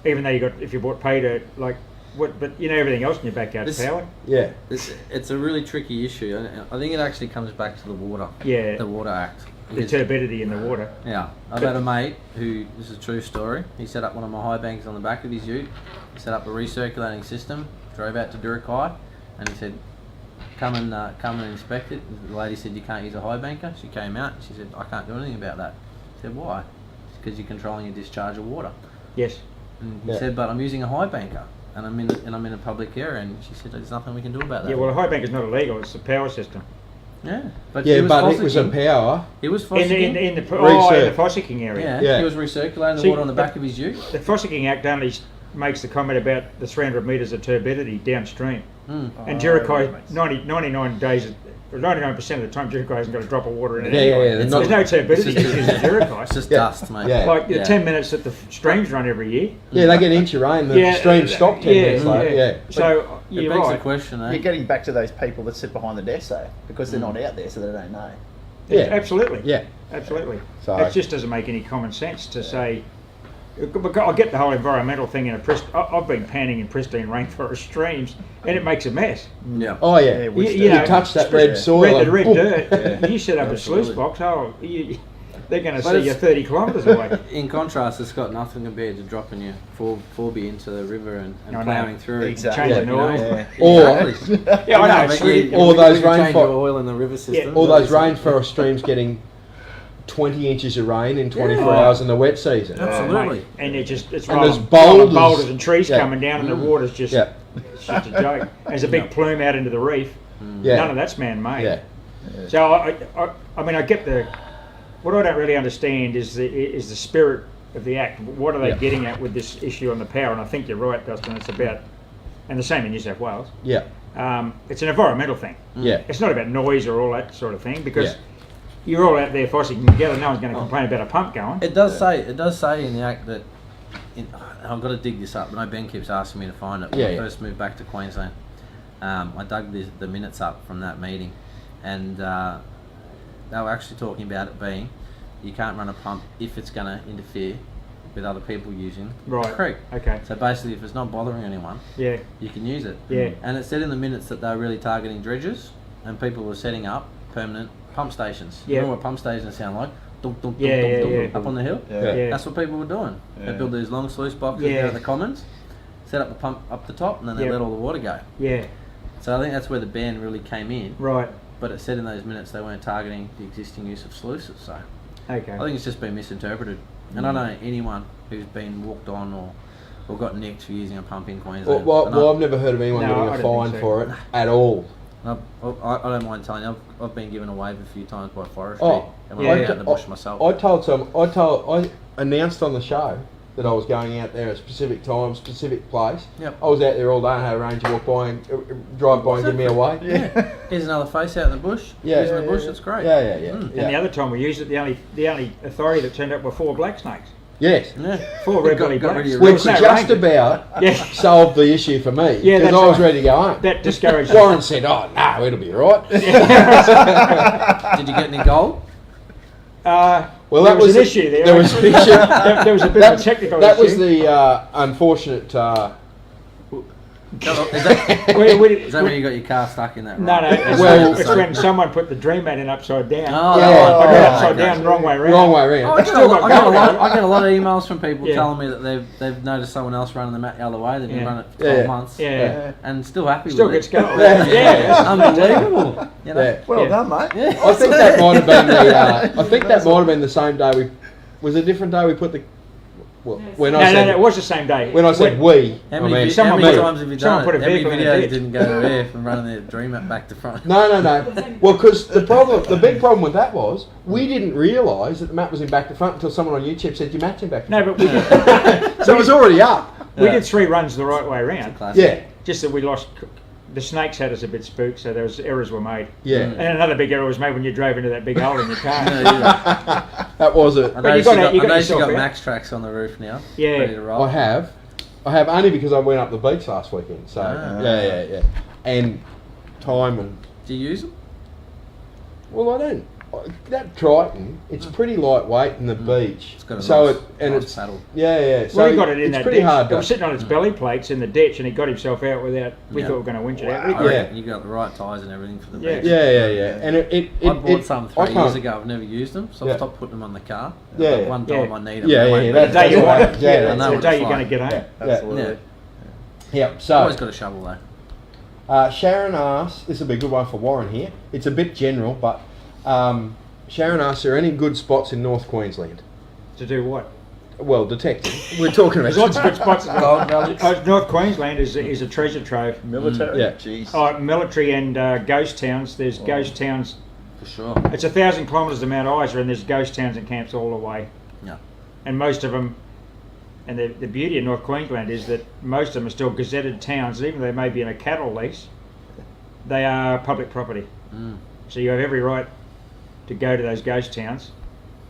Even though if you bought pay to, like but everything else in your backyard's This- powered. Yeah. It's a really tricky issue. I think it actually comes back to the water. Yeah. The Water Act. The Because- turbidity in the water. Yeah, I've had a mate who, this is a true story, he set up one of my high banks on the back of his ute, set up a recirculating system, drove out to Durakai, and he said, come and inspect it. The lady said, you can't use a high banker. She came out and she said, I can't do anything about that. I said, why? Because you're controlling a discharge of water. Yes. And he Yeah. said, but I'm using a high banker, and I'm in a public area. And she said, there's nothing we can do about that. Yeah, well, a high bank is not illegal. It's a power system. Yeah, but Yeah, he was but it was a fossicking. power. He was In fossicking. the Recirc. fossicking area. Yeah, Yeah. he was recirculating the See, water on the back of his ute. The Fossicking Act only makes the comment about the 300 metres of turbidity downstream. Mm. And Oh, that Durakai, makes 99 days, or 99% of the time, Durakai hasn't got a drop of water in it Yeah, anyway. yeah, It's There's no turbidity it's just- issues in It's Durakai. just Yeah. dust, mate. Yeah. Like the Yeah. 10 minutes that the streams run every year. Yeah, they get an inch of rain. The stream stopped 10 minutes later. Yeah. So, It you're begs the right. question, eh? You're getting back to those people that sit behind the desk though, because they're not out there, so they don't know. Yeah. Absolutely. Yeah. Absolutely. So- It just doesn't make any common sense to say. I get the whole environmental thing in I've been panning in pristine rainforest streams, and it makes a mess. Yeah. Oh, yeah. we You still- know, You touch that especially- red soil. Red and red boom. dirt. You set up a Absolutely. sluice box. They're going to But see you it's- 30 kilometres away. In contrast, it's got nothing compared to dropping your 4B into the river and I know. ploughing through it. Exactly. Changing You know? oil. Yeah. Or- Exactly. Yeah, I know. but It's you- really- Or we those can change rainfall- your oil in the river system. All those obviously. rainforest streams getting 20 inches of rain in 24 Yeah. hours in the wet season. Absolutely. And it's And rolling, there's boulders. boulders and trees Yeah. coming down, and the water's just Yeah. it's just a joke. There's a big plume out into the reef. Yeah. None of that's man-made. Yeah. So I mean, I get what I don't really understand is the spirit of the act. What are they Yeah. getting at with this issue on the power? And I think you're right, Dustin. It's about, and the same in New South Wales. Yeah. It's an environmental thing. Yeah. It's not about noise or all that sort of thing, because Yeah. you're all out there fossicking together. No one's going to complain about a pump going. It does say in the act that I've got to dig this up. I know Ben keeps asking me to find it. When Yeah, I yeah. first moved back to Queensland, I dug the minutes up from that meeting, and they were actually talking about it being you can't run a pump if it's going to interfere with other people using Right. the creek. Okay. So basically, if it's not bothering anyone, Yeah. you can use it. Yeah. And it said in the minutes that they were really targeting dredges, and people were setting up permanent pump stations. Yeah. You know what pump stations sound like? Dunk, dunk, Yeah, dunk, yeah, dunk, yeah. dunk, up on the hill. Yeah. Yeah. That's what people were doing. They Yeah. built these long sluice boxes Yeah. out of the commons, set up a pump up the top, and then they Yeah. let all the water go. Yeah. So I think that's where the ban really came in. Right. But it said in those minutes they weren't targeting the existing use of sluices. So Okay. I think it's just been misinterpreted. And I don't know anyone who's been walked on or got nicked for using a pump in Queensland. And I've never heard of anyone No, I getting a don't fine think so. for it at all. I don't mind telling you, I've been given a wave a few times by forestry, Oh, and when yeah. I'm out in the bush myself. I announced on the show that I was going out there at a specific time, specific place. Yep. I was out there all day and had a ranger walk by and drive by and give me away. Yeah. Here's another face out in the bush. Yeah. He's in the bush. It's great. Yeah. Mm. And the other time we used it, the only authority that turned up were 4 black snakes. Yes. Yeah. 4 red belly got rid blacks. of your There Which was no just ranger. about Yeah. solved the issue for me. Yeah, Because that's I was right. ready to go home. That discouraged. Warren said, "Oh no, it'll be all right." Did you get any gold? Well, there that was was an the- issue there. there was an issue. There was a bit of a technical That issue. was the unfortunate. Is that when you got your car stuck in that? No, no, it's, Well- it's when someone put the dream mat in upside down. Oh, Yeah. I got it Oh, upside okay. down, wrong way around. Wrong way Oh, around. I Still got gold out of it. I get a lot of emails from people Yeah. telling me that they've noticed someone else running the mat the other way. They've been Yeah. running it for 12 Yeah. months. Yeah. And still happy Still with gets it. gold. Yeah. Yeah. Unbelievable. You know? Yeah. Well Yeah. done, mate. Yeah. I think that might have been the. I think that might have been the same day we. Was it a different day we put the. Well, when I No, said it was the same day. when I said we, How I many, mean how someone many put- times have you someone done put it? a How many vehicle in a videos ditch. didn't go to air from running their dream mat back to front? No. Well, because the big problem with that was we didn't realise that the map was in back to front until someone on YouTube said your mat's in back to No, front. but we did, So it was already up. we did 3 runs the right way around. Classic. Yeah, Just that we lost. The snakes had us a bit spooked, so there was errors were made. yeah. And another big error was made when you drove into that big hole in your car. Yeah. That was it. I But know you got it- you got you yourself got out. max tracks on the roof now. Yeah. Ready to roll. I have only because I went up the beach last weekend. So Ah. yeah, and time and Do you use them? well, I don't that Triton, it's pretty lightweight in the beach. It's got a so nice, it's nice paddle. yeah. So Well, he got it in it's that pretty ditch. hard It was to. sitting on its belly plates in the ditch, and he got himself out without. We Yeah. thought we were going to winch it out. Wow. I Yeah. reckon you got the right tyres and everything for the Yeah. beach. Yeah. And I bought some I 3 can't- years ago. I've never used them, so Yeah. I've stopped putting them on the car. Yeah. But one time Yeah. I need them. Yeah, they yeah, won't yeah, be- The day you that's want right. it, Yeah, yeah, that's that's right. the day you're Fine. going to get home. Absolutely. Yeah. Yeah. I've So always got a shovel though. Sharon asks, this will be a good one for Warren here. It's a bit general, but Sharon asks, are there any good spots in North Queensland? To do what? Well, detecting. We're talking about There's lots of good spots. Gold Valley. North Queensland is a treasure trove. Military. Yeah. Jeez. Military and ghost towns. There's ghost towns. For sure. It's 1,000 kilometres to Mount Isa, and there's ghost towns and camps all the way. Yeah. And most of them, and the beauty of North Queensland is that most of them are still gazetted towns, even though they may be in a cattle lease, they are public property. Mm. So you have every right to go to those ghost towns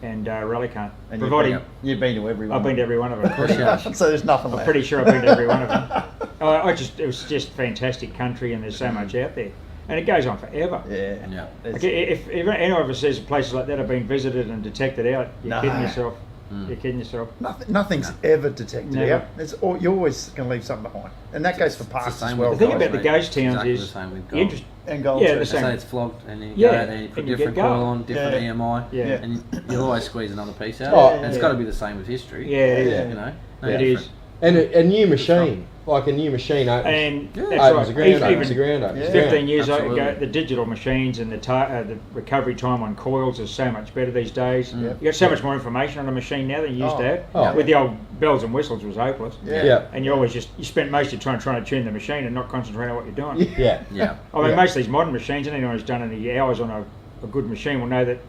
and rally hunt. And Providing you've been to every one. I've been to every one of them. course you have. So there's nothing I'm left. pretty sure I've been to every one of them. It was just fantastic country, and there's so much out there, and it goes on forever. Yeah. Yeah. Like, if any of us says places like that have been visited and detected out, you're No. kidding yourself. Mm. You're kidding yourself. Nothing's ever detected Never. out. You're always going to leave something behind, and that goes for It's parks the as same well. with The thing gold, about the mate. ghost towns Exactly is the same with the gold. interest. And gold Yeah, too. the They same. say it's flogged, and then you Yeah, go out there, you put and you different get coil gold. on, different Yeah. EMI, Yeah. and you'll always squeeze another piece out. Oh, and it's yeah. got to be the same with history. Yeah, it is. Yeah. You know, no It different. is. And a new machine, like a new machine opens, And Yeah. that's opens right. the ground, opens Even the ground, opens Yeah. the ground. 15 years Absolutely. ago, the digital machines and the recovery time on coils is so much better these days. Mm. You get so much more information on a machine now than you used to have. Oh. With the old bells and whistles, it was hopeless. Yeah. And you always you spent most of your time trying to tune the machine and not concentrate on what you're doing. Yeah. Yeah. I mean, Yeah. most of these modern machines, anyone who's done any hours on a good machine will know that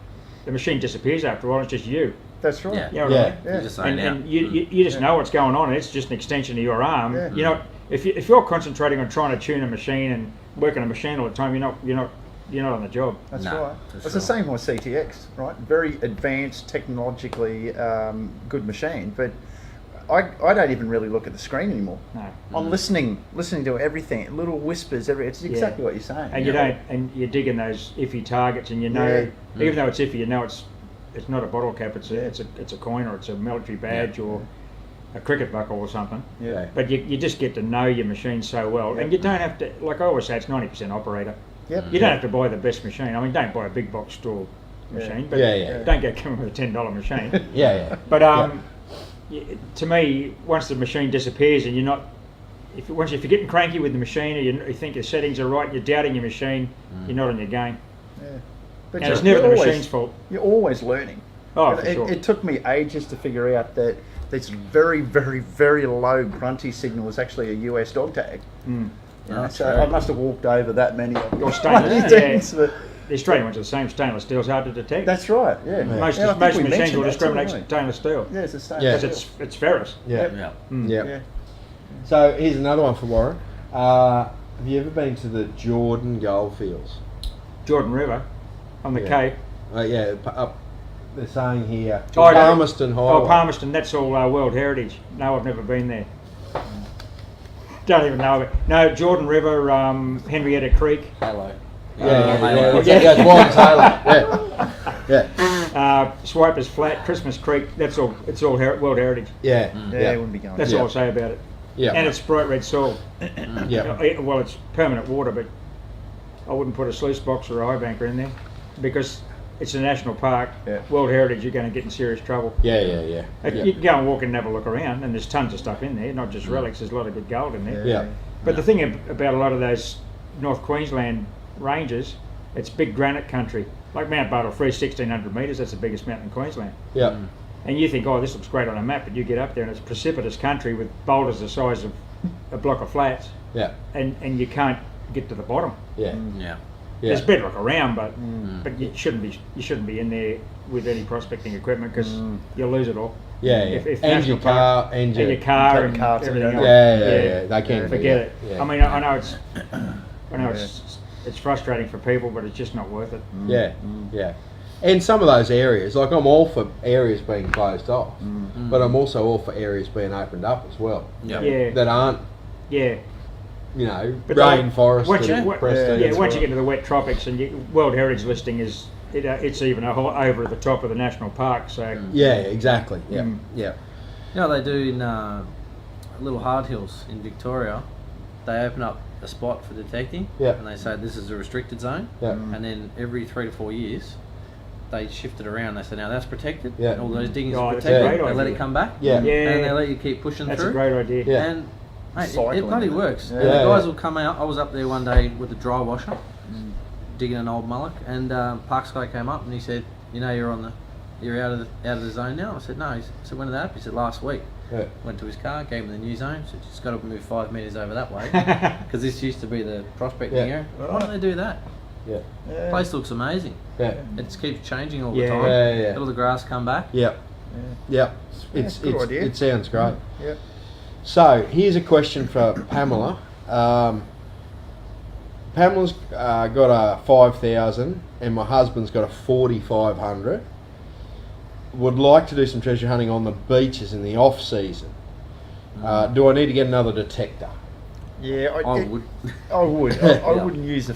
the machine disappears after a while. It's just you. That's right. Yeah. You know what Yeah. I mean? Yeah. You just say And, now. and you just know what's going on, and it's just an extension of your arm. Yeah. You know, if you're concentrating on trying to tune a machine and working a machine all the time, you're not on the job. That's No, right. for It's sure. the same with CTX, right? Very advanced, technologically good machine, but I don't even really look at the screen anymore. No. I'm listening to everything, little whispers. It's exactly what you're saying. And you don't, and you're digging those iffy targets, and you know, even though it's iffy, you know it's not a bottle cap. It's a coin, or it's a military badge, or a cricket buckle or something. Yeah. But you just get to know your machine so well, and you don't have to. Like I always say, it's 90% operator. Yep. You don't have to buy the best machine. I mean, don't buy a big box store machine, but Yeah. don't go coming with a $10 machine. Yeah. But to me, once the machine disappears and you're not, if you're getting cranky with the machine, or you think your settings are right, you're doubting your machine, you're not on your game. Yeah. But And it's never the you're always- machine's fault. You're always learning. Oh, for it, sure. it took me ages to figure out that this very, very, very low grunty signal is actually a US dog tag. Mm. You know, That's so right. I must have walked over that many of Or these stainless, things, but The Australian ones are the same. Stainless steel's hard to detect. that's right. Yeah. most Yeah, I think most we machines mentioned will that discriminate too, haven't stainless steel we? Yeah, it's the same. Yeah. because it's ferrous. Yeah. Yeah. Mm. Yeah. Yeah. So here's another one for Warren. Have you ever been to the Jordan Goldfields? Jordan River on the Yeah. Cape. Yeah, up. They're saying here, Oh, I don't- Palmerston Highway. Oh, Palmerston, that's all World Heritage. No, I've never been there. Don't even know it. No, Jordan River, Henrietta Creek, Halo. Yeah, Yeah. that's Warren Taylor. Yeah, Swipers Flat, Christmas Creek. It's all World Heritage. yeah, Yeah, I wouldn't be going. That's to all I'll say about it. yeah, And it's bright red soil. yeah, Well, it's permanent water, but I wouldn't put a sluice box or a high banker in there because it's a national park. Yeah. World Heritage, you're going to get in serious trouble. yeah. You can go and walk and have a look around, and there's tons of stuff in there, not just relics. There's a lot of good gold in there. Yeah. But the thing about a lot of those North Queensland ranges, it's big granite country. Like Mount Bartle Free, 1,600 metres, that's the biggest mountain in Queensland. Yeah, And you think, oh, this looks great on a map, but you get up there and it's precipitous country with boulders the size of a block of flats, yeah, and you can't get to the bottom. yeah, Yeah. There's yeah. bedrock around, but you shouldn't be in there with any prospecting equipment because you'll lose it all. Yeah, If and National your car, and And your car Take and the car to everything the- else. Yeah, they can. Forget it. Yeah. I mean, I know it's frustrating for people, but it's just not worth it. Yeah, yeah. And some of those areas, like I'm all for areas being closed off, but I'm also all for areas being opened up as well. Yeah. Yeah, That aren't, yeah. you know, But like, rainforest once you, and once prestige. you get into the wet tropics, and World Heritage listing is it's even over at the top of the national park. So Yeah, exactly. Yeah, Mm. yeah, You know what they do in Little Hard Hills in Victoria? They open up a spot for detecting, Yeah. and they say this is a restricted zone, yeah. and then every 3 to 4 years, they shift it around. They say now that's protected, Yeah. and all those diggings Oh, are that's a protected. great They let idea. it come back, Yeah. Yeah. and they let you keep pushing that's through. a great idea. Yeah. And mate, it Cycling, bloody isn't it? works. Yeah. And the Yeah, guys yeah. will come out. I was up there one day with a dry washer, digging an old mullock, and Parks guy came up and he said, "You know, you're out of the zone now." I said, "No." He said, "When did that happen?" He said, "Last week." Yeah. Went to his car, gave him the new zone. Said, "Just got to move 5 metres over that way because this used to be the prospecting Yeah. area." Why don't they do that? Yeah, The place looks amazing. yeah, It just keeps changing all Yeah. the time. Yeah, yeah. Let all the grass come back. yeah, yeah. It's a good idea. It sounds great. Yeah. So here's a question for Pamela. Pamela's got a 5,000 and my husband's got a 4,500. Would like to do some treasure hunting on the beaches in the off season. Do I need to get another detector? Yeah, I would. I would. I Yeah. wouldn't use a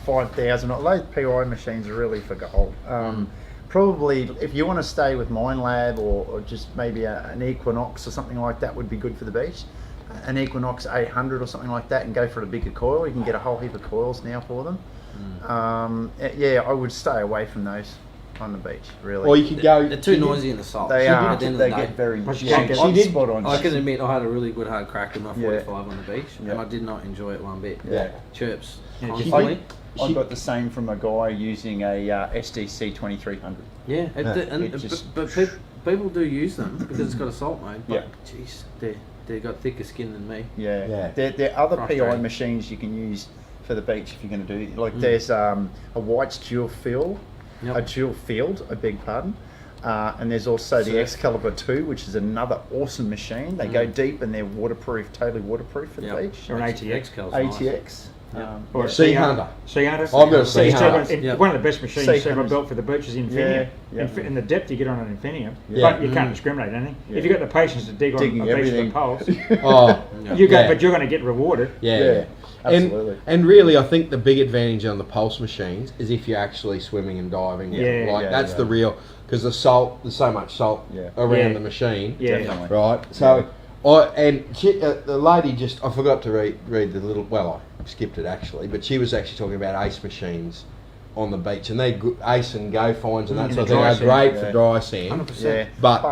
5,000. Those PI machines are really for gold. Probably, if you want to stay with Mine Lab or just maybe an Equinox or something like that, would be good for the beach. An Equinox 800 or something like that, and go for a bigger coil. You can get a whole heap of coils now for them. Yeah, I would stay away from those on the beach. Really. Or you could go. They're too noisy in the salt. They At are. the end of They the day. get very. But you can't get- I'm She did- spot on. I can admit I had a really good hard crack with my Yeah. 45 on the beach, Yeah. and I did not enjoy it one bit. Yeah. Chirps Yeah, constantly. I got the same from a guy using a SDC 2300. Yeah, It just- but people do use them because it's got a salt mode. But Yeah. jeez, they've got thicker skin than me. Yeah. Yeah. There are other PI Frustrating. machines you can use for the beach if you're going to do. Like there's a White's dual field, Yep. a dual field. I beg pardon. And there's also the Surf. Excalibur 2, which is another awesome machine. They go deep and they're waterproof, totally waterproof for the Yep. beach. Or an ATX. Cal's nice. ATX. Yep. Or a Sea Hunter. Sea Hunter. I've got a Sea It's Hunter. one- Yep. One of the best machines Sea ever Hunters. built for the beach is Infinium. Yeah, yeah. And the depth you get on an Infinium, Yeah. but you can't discriminate anything. Yeah. If you've got the patience to dig on Digging a beach everything. with poles, Oh, Yeah. you go, Yeah. but you're going to get rewarded. yeah. Yeah, And, absolutely. and really, I think the big advantage on the pulse machines is if you're actually swimming and diving. Yeah. Like Yeah, that's yeah. the real, because the salt, there's so much salt Yeah. around Yeah. the machine. Yeah. Definitely. Right. So, the lady just, I forgot to read the little. Well, I skipped it actually, but she was actually talking about ace machines on the beach, and they ace and go finds and that In sort of the thing dry are sand, great yeah. for dry sand. 100%. Yeah, But,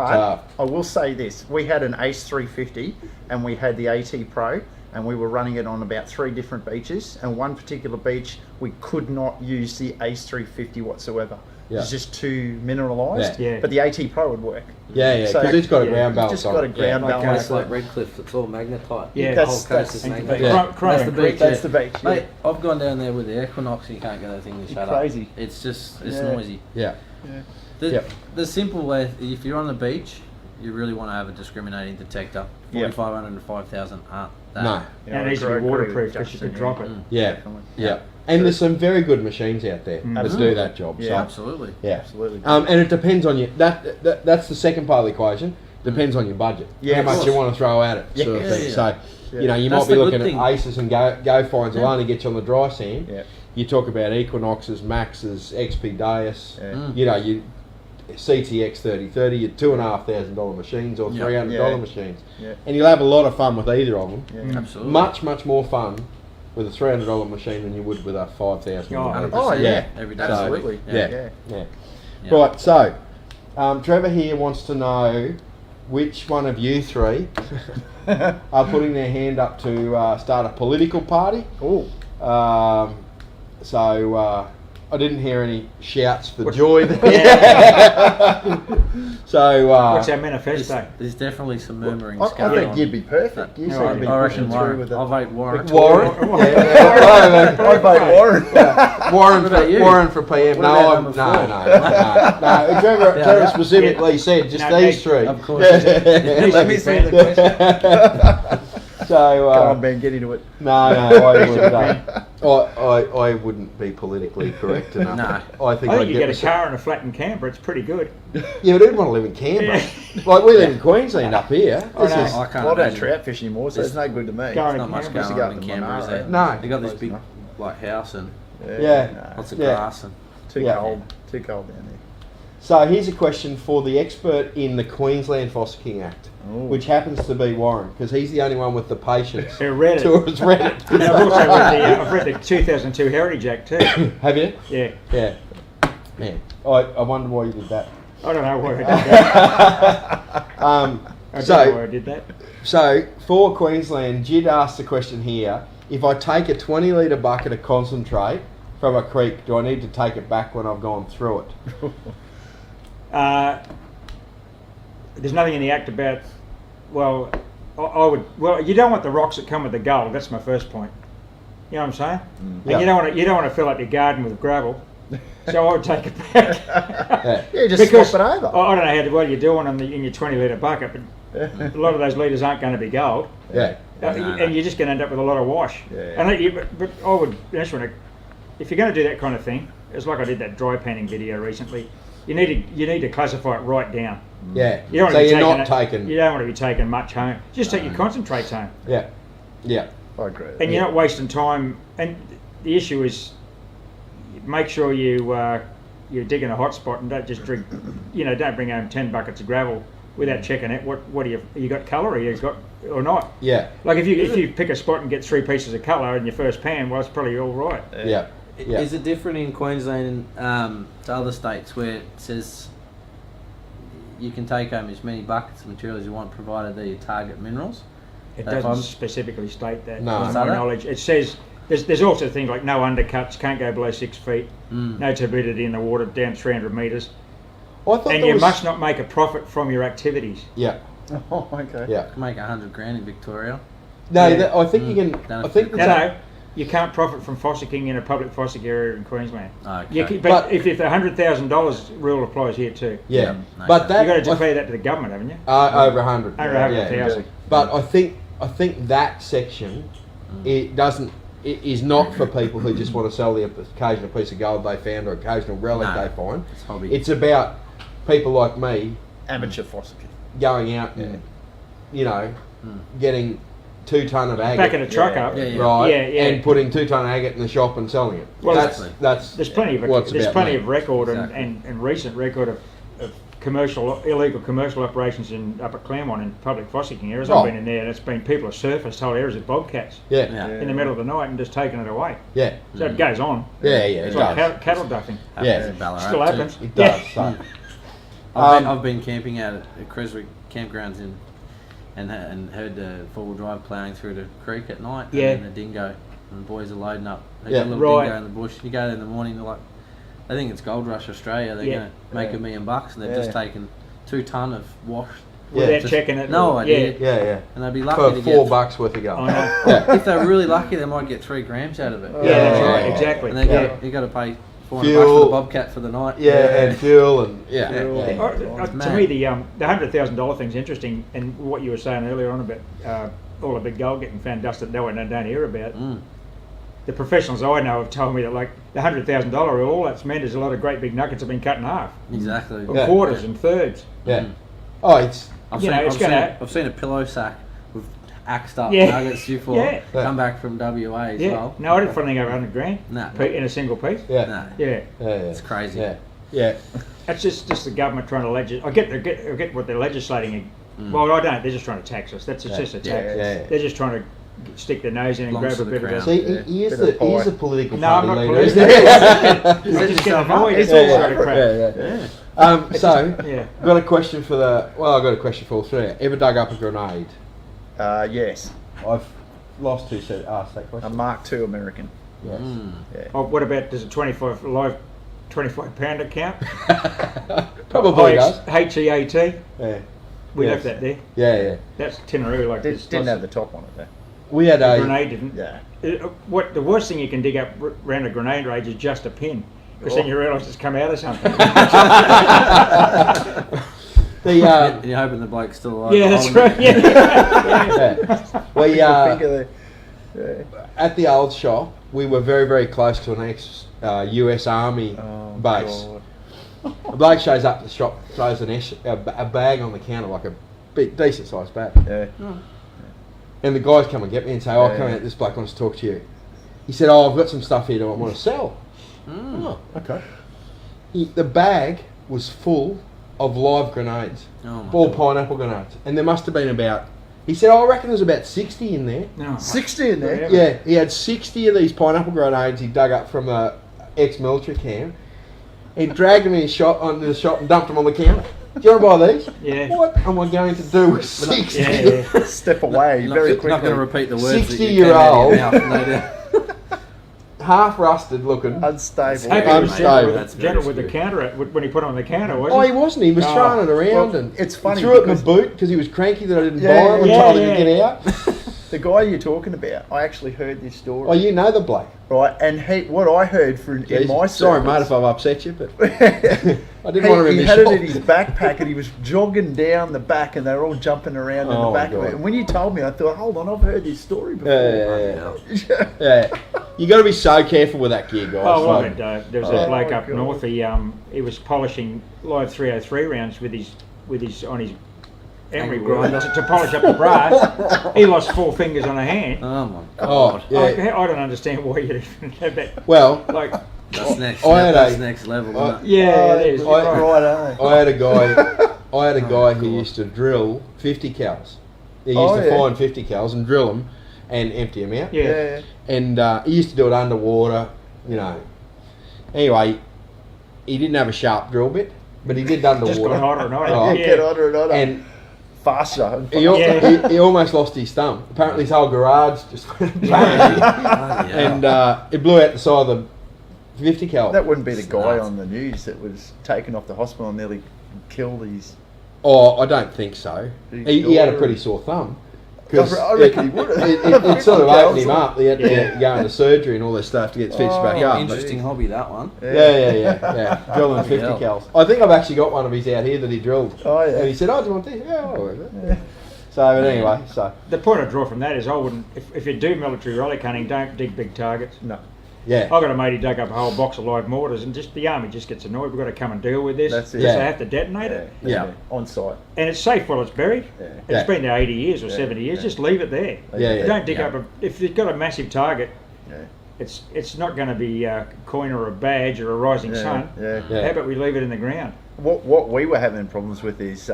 I will say this: we had an Ace 350, and we had the AT Pro, and we were running it on about 3 different beaches. And one particular beach, we could not use the Ace 350 whatsoever. Yeah. It's just too mineralised. Yeah. Yeah. But the AT Pro would work. Yeah, yeah, So, because it's got a yeah, ground it's balance just on got a it. ground yeah. Like, balance. It's like Redcliffe, it's all magnetite. Yeah. The That's- whole coast that's- is and magnetite. Yeah. That's the beach. That's the beach. Yeah. Mate, I've gone down there with the Equinox and you can't get that thing to It's shut crazy. up. It's just, it's Yeah. noisy. Yeah. The, Yep. the simple way, if you're on the beach, you really want to have a discriminating detector. Yeah. 4,500 and 5,000 aren't that. No. Yeah, And it I needs to be agree with waterproof because you Justin, could drop it. Yeah. Definitely. Yeah. And there's some very good machines out there that do Absolutely. that job. Yeah. So, Absolutely. yeah. Absolutely. And it depends on you. That's the second part of the equation. Depends on your budget. Yeah, How of much course. you want to throw at it, sort of Yeah, thing. yeah. So, you know, you That's might be the looking good at thing. aces and go finds will only get you on the dry sand. Yeah. You talk about Equinoxes, Maxes, XP Deus. Yeah. You know, you CTX 3030, your $2,500 machines or Yeah. $300 Yeah. machines, Yeah. and you'll have a lot of fun with either of them. Yeah. Absolutely. Much more fun with a $300 machine than you would with a $5,000. Oh, 100%. Oh, yeah. Every day. Absolutely. Yeah. Yeah. Yeah. Yeah. Right, so Trevor here wants to know which one of you three are putting their hand up to start a political party. Oh. So I didn't hear any shouts for joy there. So What's our manifesto? There's definitely some murmurings I going think on. you'd be perfect. You No, seem to be I pushing reckon through Warren. with it. I'll vote Warren. Warren, I vote Warren. Warren, What about you? Warren for PM. What No, about I'm, number no, four? no. Trevor Yeah. specifically said just No, these three. Of course. Let me see the question. So Come on, Ben, get into it. no, I wouldn't. I wouldn't be politically correct enough. No. I think I I'd think you get get a myself- car and a flat in Canberra. It's pretty good. Yeah, but who'd want to live in Canberra? Like we live in Queensland up here. I know. This is- I can't Well, I don't imagine. trout fish anymore, so it's no good to me. Go There's in not much Canberra. going go on up in to Canberra, is Monaro. there? No. They got this Close big enough. like house and Yeah. lots of Yeah. grass and Too Yeah. cold. Too cold down there. So here's a question for the expert in the Queensland Foster King Act, Ooh. which happens to be Warren, because he's the only one with the patience Who read it? to have read it. And I've also I've read the 2002 Heritage Act too. Have you? Yeah. Yeah. Yeah. I wonder why you did that. I don't know why I did that. I don't know why So, I did that. so for Queensland, Jid asked the question here: if I take a 20 litre bucket of concentrate from a creek, do I need to take it back when I've gone through it? There's nothing in the Act about. Well, I would. Well, you don't want the rocks that come with the gold. That's my first point. You know what I'm saying? Yeah. And you don't want to fill up your garden with gravel. So I would take it back. Yeah. Yeah, just Because swap it over. I don't know how well you're doing in your 20 litre bucket, but a lot of those litres aren't going to be gold. Yeah. And you're just going to end up with a lot of wash. Yeah. But I would, that's when if you're going to do that kind of thing, it's like I did that dry panning video recently. You need to classify it right down. Yeah. You don't So want to be you're not taking taking. You don't want to be taking much home. Just take your concentrates home, Yeah. Yeah. I agree. and you're not wasting time. And the issue is, make sure you're digging a hot spot and don't just drink. Don't bring home 10 buckets of gravel without checking it. What do you got colour? You got or not? Yeah. Like if you pick a spot and get 3 pieces of colour in your first pan, well, it's probably all right. Yeah. Yeah. Is it different in Queensland to other states where it says you can take home as many buckets of material as you want, provided they're your target minerals? It If I'm- doesn't specifically state that. No. To Does my that? knowledge, it says there's also things like no undercuts, can't go below 6 feet, no turbidity in the water down 300 metres, I thought and there you was. must not make a profit from your activities. Yeah. Oh, okay. Yeah. Can make 100 grand in Victoria. No, Yeah. I think you can. Don't I think No, that's no, you can't profit from fossicking in a public fossicking area in Queensland. Okay. You can, But- but if the $100,000 rule applies here too, Yeah. No, But okay. that you've got to declare that to the government, haven't you? over 100. Over Yeah. 100,000. But I think that section it doesn't. It is not for people who just want to sell the occasional piece of gold they found or occasional relic No, they find. it's hobby. It's about people like me Amateur fossil. going out and getting 2 ton of agate. Backing a truck Yeah. up. Yeah, yeah. Right, Yeah, yeah. and putting 2 ton of agate in the shop and selling it. Well, that's There's plenty of what's about me. record Exactly. and recent record of illegal commercial operations in Upper Claremont in public fossicking areas. Oh. I've been in there, and it's been people have surfaced whole areas of bobcats Yeah, Yeah. in the middle of the night and just taken it away. yeah, So it goes on. yeah. It's It like does. cattle duffing. Happens Yeah. in Ballarat Still too. happens. It does. So. I've been camping out at Creswick campgrounds and heard the 4-wheel drive ploughing through the creek at night. Yeah. And then the dingo. And the boys are loading up. They Yeah. got a little Right. dingo in the bush. You go there in the morning, they're like, I think it's Gold Rush Australia. They're Yeah. going to make Yeah. $1 million bucks, and they've just Yeah. taken 2 ton of wash. Yeah. Without Just checking it. no idea. Yeah, yeah. And they'd be lucky For to $4 worth of I gold. know. Yeah. If they're really lucky, they might get 3 grams out of it. Yeah, that's Yeah. right. Exactly. And they Yeah. you got to pay $400 for Fuel. the bobcat for the night. Yeah, and fuel and Fuel. To mad. me, the $100,000 thing's interesting, and what you were saying earlier on about all the big gold getting found dust that no one don't hear about. The professionals I know have told me that like the $100,000 rule, all that's meant is a lot of great big nuggets have been cut in half, Exactly. or Yeah. quarters and thirds. yeah. Oh, it's I've You seen, know, it's I've, seen, gonna- I've seen a pillow sack with axed up Yeah. nuggets you for Yeah. come back from WA as Yeah. well. No, I didn't find anything over 100 grand No. in a single piece. yeah. No. Yeah. Yeah, yeah. It's crazy. Yeah, yeah. That's just the government trying to legislate. I get what they're legislating. Well, I don't. They're just trying to tax us. It's just a tax. Yeah, yeah. They're just trying to stick their nose in and Belongs grab a to the bit of crown. it. See, Yeah. he is Bit of the pie. political No, I'm party not leader, political. isn't he? I just get annoyed. It's all Yeah, sort of crap. yeah. So, Yeah. I've got a question for I've got a question for all three. Ever dug up a grenade? Yes. I've lost who said asked that A question. Mark II American. Yes. Yeah. Oh, what about, does a 25 pounder count? Probably does. HEAT. Yeah. We Yes. left that there. Yeah, yeah. That's Tinaroo like this. Didn't have the top on it though. We had The a grenade didn't. Yeah. What the worst thing you can dig up around a grenade range is just a pin, because then you realise it's come out of something. the You're hoping the bloke's still alive. Yeah, that's holding right. it. Yeah. we Think of the, at the old shop we were very very close to an ex US Army oh, base. God. A bloke shows up at the shop, throws a bag on the counter, like a big, decent sized bag. Yeah. And the guys come and get me and say, "Oh, Yeah. come out, this bloke wants to talk to you." He said, "Oh, I've got some stuff here that I want to sell." Mm. Oh, okay. The bag was full of live grenades, Oh my ball God. pineapple grenades, and there must have been about. He said, I reckon there's about 60 in there. No. 60 in there. Yeah, he had 60 of these pineapple grenades he dug up from a ex-military camp. He dragged them in his shop, onto the shop and dumped them on the counter. Do you want to buy these? Yeah. What am I going to do with 60? Yeah. Step away You're very not going to quickly. repeat the words 60-year-old. that you came out of your mouth, no doubt. Half rusted looking. Unstable. Hope he was Unstable. gentle gentle with the counter when he put it on the counter, Oh, wasn't he wasn't. He was Oh, throwing it around, well, and it's funny he threw it in the because- boot because he was cranky that I didn't Yeah, buy him and yeah, told him yeah. to get out. The guy you're talking about, I actually heard this story. Oh, you know the bloke. Right, and what I heard in Jeez. my Sorry, mate, circles- if I've upset you, but I didn't want him in he the had shop. it in his backpack and he was jogging down the back and they were all jumping around in Oh, the my back of God. it. And when you told me, I thought, hold on, I've heard this story before. Yeah. Yeah. You got to be so careful with that gear, guys. Oh, well, Like, there was Oh, a bloke my up God. north. He was polishing live 303 rounds with his on his emery Angle grinder. to polish up the brass. He lost 4 fingers on a hand. Oh my oh, God. yeah. I don't understand why you'd even have that. Well, Like, That's next. I had That's a- next level, I- isn't it? yeah, it is. I- You're right. Right, I had a guy. I had a Oh, guy my who God. used to drill 50 cals. He used Oh, to yeah. find 50 cals and drill them and empty them out. Yeah. And he used to do it underwater, you know. Anyway, he didn't have a sharp drill bit, but he did it underwater. Just got hotter and hotter. Right. You get hotter and hotter. And faster. And he, Yeah. he almost lost his thumb. Apparently, his whole garage just went Bloody hell. and it blew out the side of the 50 cal. That wouldn't be the It's guy nuts. on the news that was taken off the hospital and nearly killed his... Oh, I don't think so. His He had a daughter. pretty sore thumb. I reckon he would have. It sort of opened him up. He had to Yeah. go into surgery and all this stuff to get fixed back Oh, up. but- Interesting hobby, that one. Yeah. Drilling 50 hell. cals. I think I've actually got one of his out here that he drilled. Oh, yeah. And he said, "Oh, do you want this?" Yeah, I'll have it. So, but anyway, so The point I draw from that is I wouldn't, if you do military relic hunting, don't dig big targets. No. yeah, I got a mate who dug up a whole box of live mortars, and just the army just gets annoyed. We've got to come and deal with this. That's it. because Yeah. they have to detonate it, Yeah. On site. and it's safe while it's buried. Yeah. It's Yeah. been there 80 years or Yeah. 70 years. Yeah. Just leave it there. Yeah. Don't dig Yeah. up if you've got a massive target. Yeah. It's not going to be a coin or a badge or a rising Yeah. sun. Yeah. Yeah. How about we leave it in the ground? What we were having problems with is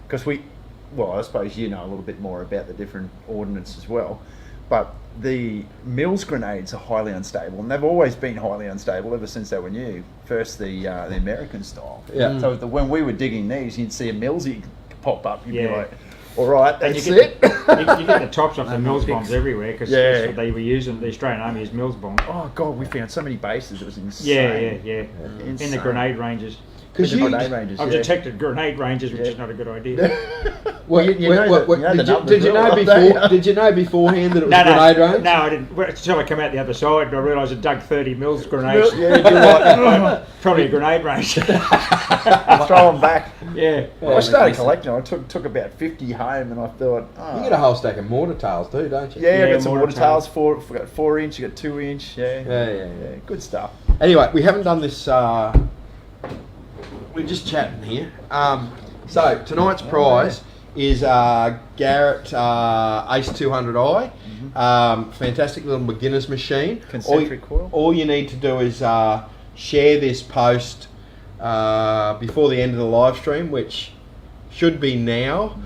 because I suppose you know a little bit more about the different ordnance as well, but the Mills grenades are highly unstable, and they've always been highly unstable ever since they were new. First the American style. Yeah. So when we were digging these, you'd see a Millsy pop up. You'd be Yeah. like, all right, And that's you it. get you get the tops off the No Mills more bombs picks. everywhere because Yeah. that's what they were using. The Australian Army used Mills bombs. Oh God, we found so many bases. It was insane. Yeah. In the Insane. grenade ranges. because In the you. grenade ranges. I've yeah. detected grenade ranges, which is not a good idea. Well, You know the numbers did you well, know don't they? before? Did you know beforehand that it was grenade range? No, I didn't. Well, until I come out the other side and I realised I dug 30 Mills grenades. Yeah, you're like, Probably a grenade range. throw them back. Yeah. I started collecting. I took about 50 home, and I thought, oh, You get a whole stack of mortar tails too, don't you? yeah, Yeah, I got some mortar water tails. We got 4 inch. You got 2 inch. Yeah, Yeah. good stuff. Anyway, we haven't done this. We're just chatting here. So tonight's prize is Garrett Ace 200i. Fantastic little beginner's machine. Concentric coil. All you need to do is share this post before the end of the live stream, which should be now.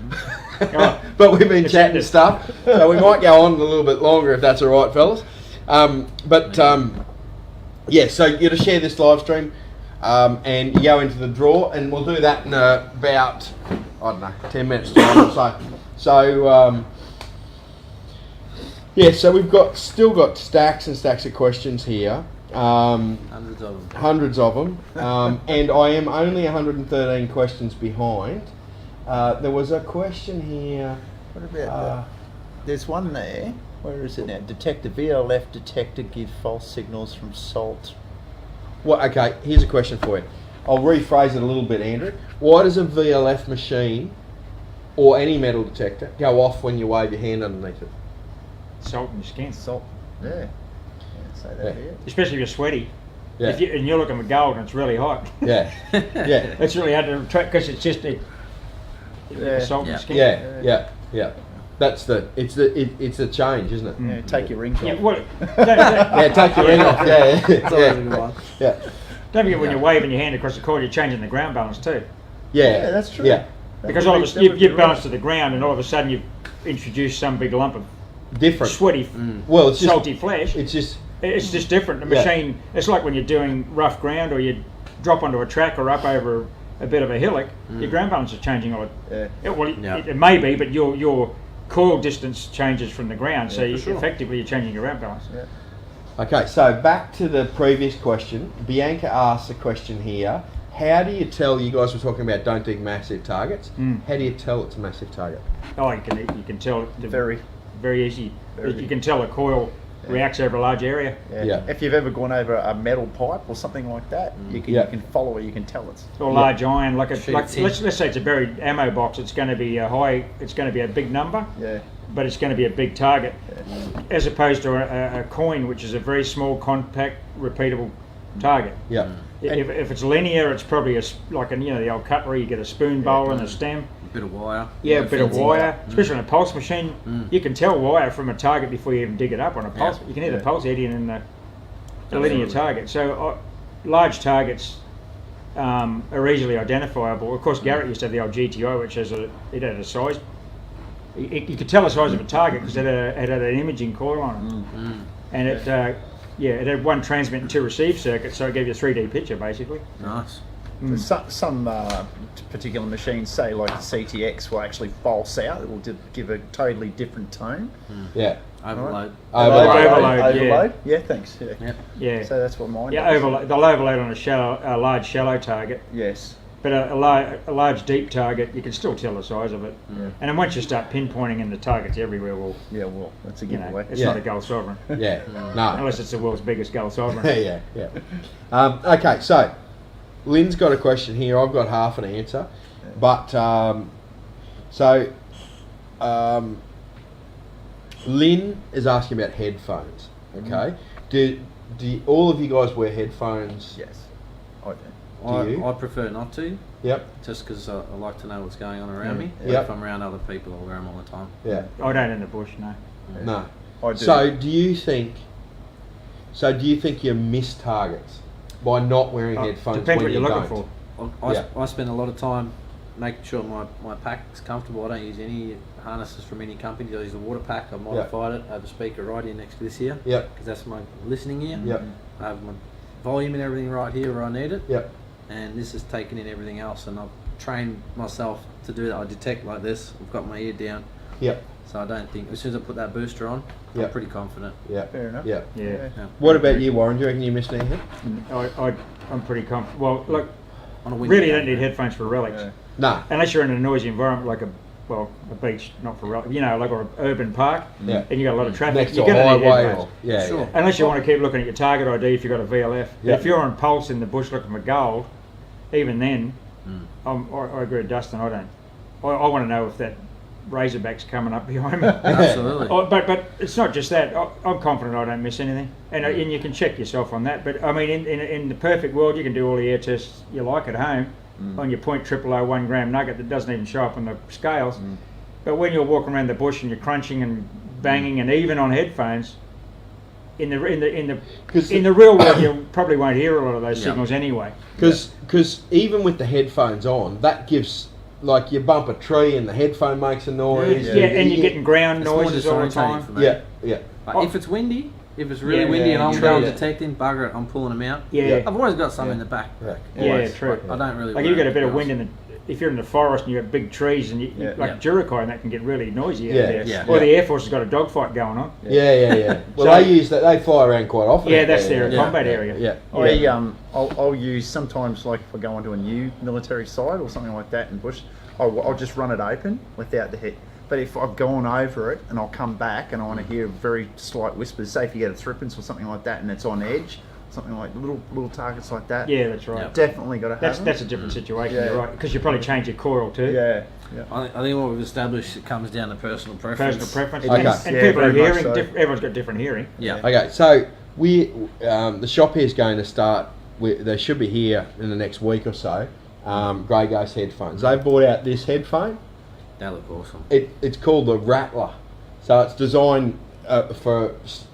Oh, But we've been it's chatting ended. stuff, so we might go on a little bit longer if that's all right, fellas. Yeah, so you're to share this live stream, and you go into the draw, and we'll do that in about, I don't know, 10 minutes time or so. So, yeah, so we've still got stacks and stacks of questions here. Hundreds of them. Hundreds of them, and I am only 113 questions behind. There was a question here. What about there's one there. Where is it now? Detect the VLF detector give false signals from salt. Well, okay, here's a question for you. I'll rephrase it a little bit, Andrew. Why does a VLF machine or any metal detector go off when you wave your hand underneath it? Salt in your skin. Salt. Yeah. Say that Yeah. here. Especially if you're sweaty. Yeah, And you're looking at gold and it's really hot. yeah, yeah, It's really hard to track because it's just the salt in Yeah. your skin. yeah. It's a change, isn't it? Yeah, take your rings Yeah, off. well, Yeah, take your ring off. Yeah, It's always a yeah, good one. yeah. don't forget when Yeah. you're waving your hand across the coil, you're changing the ground balance too. Yeah, that's true. Yeah, Because all of a sudden you've balanced to the ground, and all of a sudden you've introduced some big lump of different. sweaty, Well, it's just salty flesh. it's just It's just different. The Yeah. machine, it's like when you're doing rough ground or you drop onto a track or up over a bit of a hillock, your ground balance is changing. Yeah. It may be, but your coil distance changes from the ground, so for sure. effectively you're changing your ground balance. Yeah. okay. So back to the previous question. Bianca asked a question here. How do you tell? You guys were talking about don't dig massive targets. How do you tell it's a massive target? Oh, you can tell it Very. very easy. Very. You can tell a coil reacts over a large area. Yeah. If you've ever gone over a metal pipe or something like that, you can Yeah. you can follow it. You can tell it's. Or large iron, like Sure, like it's let's say it's a buried ammo box. It's going to be a high. It's going to be a big number, Yeah. but it's going to be a big target, as opposed to a coin, which is a very small, compact, repeatable target. Yeah. If it's linear, it's probably like the old cutlery. You get a spoon bowl and a stem. A bit of wire. Yeah, a bit of fencing. wire, especially on a pulse machine. You can tell wire from a target before you even dig it up on a pulse. Yeah. You can hear the Yeah. pulse eddying in the linear Absolutely. target. So large targets are easily identifiable. Of course, Garrett used to have the old GTI, which it had a size. You could tell the size of a target because it had an imaging coil on it, and it had one transmit and two receive circuits, so it gave you a 3D picture basically. Nice. Some particular machines, say like the CTX, will actually false out. It will give a totally different tone. Yeah. Overload. Overload, yeah. Overload. Yeah, thanks. Yeah. Yep. Yeah, So that's what mine. yeah. does. They'll overload on a large shallow target. Yes. But a large deep target, you can still tell the size of it. And then once you start pinpointing and the targets everywhere, well, Yeah. Well, that's a you know, giveaway. it's Yeah. not a gold sovereign. Yeah. No. Unless it's the world's biggest gold sovereign. Yeah. Yeah. Okay. So Lynn's got a question here. I've got half an answer, but Lynn is asking about headphones. Okay. Do all of you guys wear headphones? Yes. I do. Do you? I prefer not to, Yep. just because I like to know what's going on around me. Yep. If I'm around other people, I'll wear them all the time. Yeah. I don't in the bush, no. No. I do. So do you think you miss targets by not wearing headphones Depends when what you you're looking don't? for. Yeah. I spend a lot of time making sure my pack's comfortable. I don't use any harnesses from any company. I use a water pack. I modified it. I have a speaker right here next to this here. Yep. Because that's my listening ear. Yep. I have my volume and everything right here where I need it. Yep. And this is taking in everything else. And I've trained myself to do that. I detect like this. I've got my ear down. Yep. So I don't think, as soon as I put that booster on, Yep. I'm pretty confident. Yeah. Fair enough. Yeah. Yeah. Yeah. What about you, Warren? Do you reckon you missed anything? I'm pretty comfortable. Well, look, On a windy really you day. don't need headphones for relics. Yeah. No. Unless you're in a noisy environment like a beach, not for relics, like or an urban park, Yeah. and you got a lot of traffic, Next to you're a going to need highway. headphones. Or, yeah. Sure. Yeah. Unless you want to keep looking at your target ID if you've got a VLF. Yeah. If you're on pulse in the bush looking for gold, even then, I agree with Dustin. I want to know if that razorback's coming up behind me. Absolutely. But it's not just that. I'm confident I don't miss anything, and you can check yourself on that. But I mean, in the perfect world, you can do all the air tests you like at home on your .000 1 gram nugget that doesn't even show up on the scales. But when you're walking around the bush and you're crunching and banging, and even on headphones, in the real world, you probably won't hear a lot of those Yeah. signals anyway. Because even with the headphones on, that gives, like, you bump a tree and the headphone makes a noise. Yeah, and you're getting ground It's more noises all the disorientating time. for me. Yeah. Yeah. Like, if it's windy, if it's really Yeah, windy and I'm true, going yeah. detecting, bugger it, I'm pulling them out. Yeah, I've always got some in the back. yeah, Always. true. I don't really. Like wear you've got a it, bit to of be wind honest. if you're in the forest and you've got big trees and Yeah. like Jericho and that can get really noisy Yeah, out there. yeah. Or Yeah. the Air Force has got a dogfight going on. Yeah. Well, So- they use that. They fly around quite often. Yeah, out that's there, their combat area. Yeah. I'll use sometimes, like if I go onto a new military site or something like that in bush, I'll just run it open without the head. But if I've gone over it and I'll come back and I want to hear very slight whispers, say if you get a thrippence or something like that and it's on edge, something like little targets like that. Yeah, that's right. Yeah. Definitely got to have them. That's a different situation. Yeah. You're right, because you probably change your coil too. Yeah. I think what we've established, it comes down to personal preference. Personal preference. Okay. And Yeah, people are very much hearing. so. Everyone's got different hearing. Yeah. Okay, so the shop here is going to start. They should be here in the next week or so. Grey Ghost headphones. They've brought out this headphone. They look awesome. It's called the Rattler. So it's designed for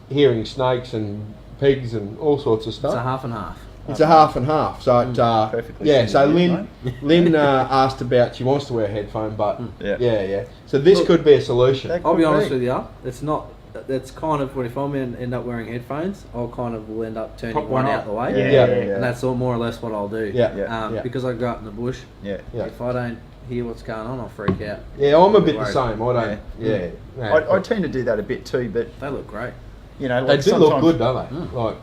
hearing snakes and pigs and all sorts of It's a stuff. half and half. It's a half and half. So it, Perfectly yeah. So suited, Lynn asked about. She wants to wear a headphone, but Yeah. yeah. So this could be a solution. That- I'll be Could honest be. with you. It's not. That's kind of if I'm end up wearing headphones, I'll kind of will end up turning Pop one one out off. the way. Yeah. And that's all more or less what I'll do. Yeah. Yeah. Because I go out in the bush. Yeah. Yeah. If I don't hear what's going on, I'll freak out. Yeah, I'm a bit the Worried. same. I don't. Yeah. No, I tend to do that a bit too, but They look great, you know, they like do look sometimes- good, don't they? Mm. Like,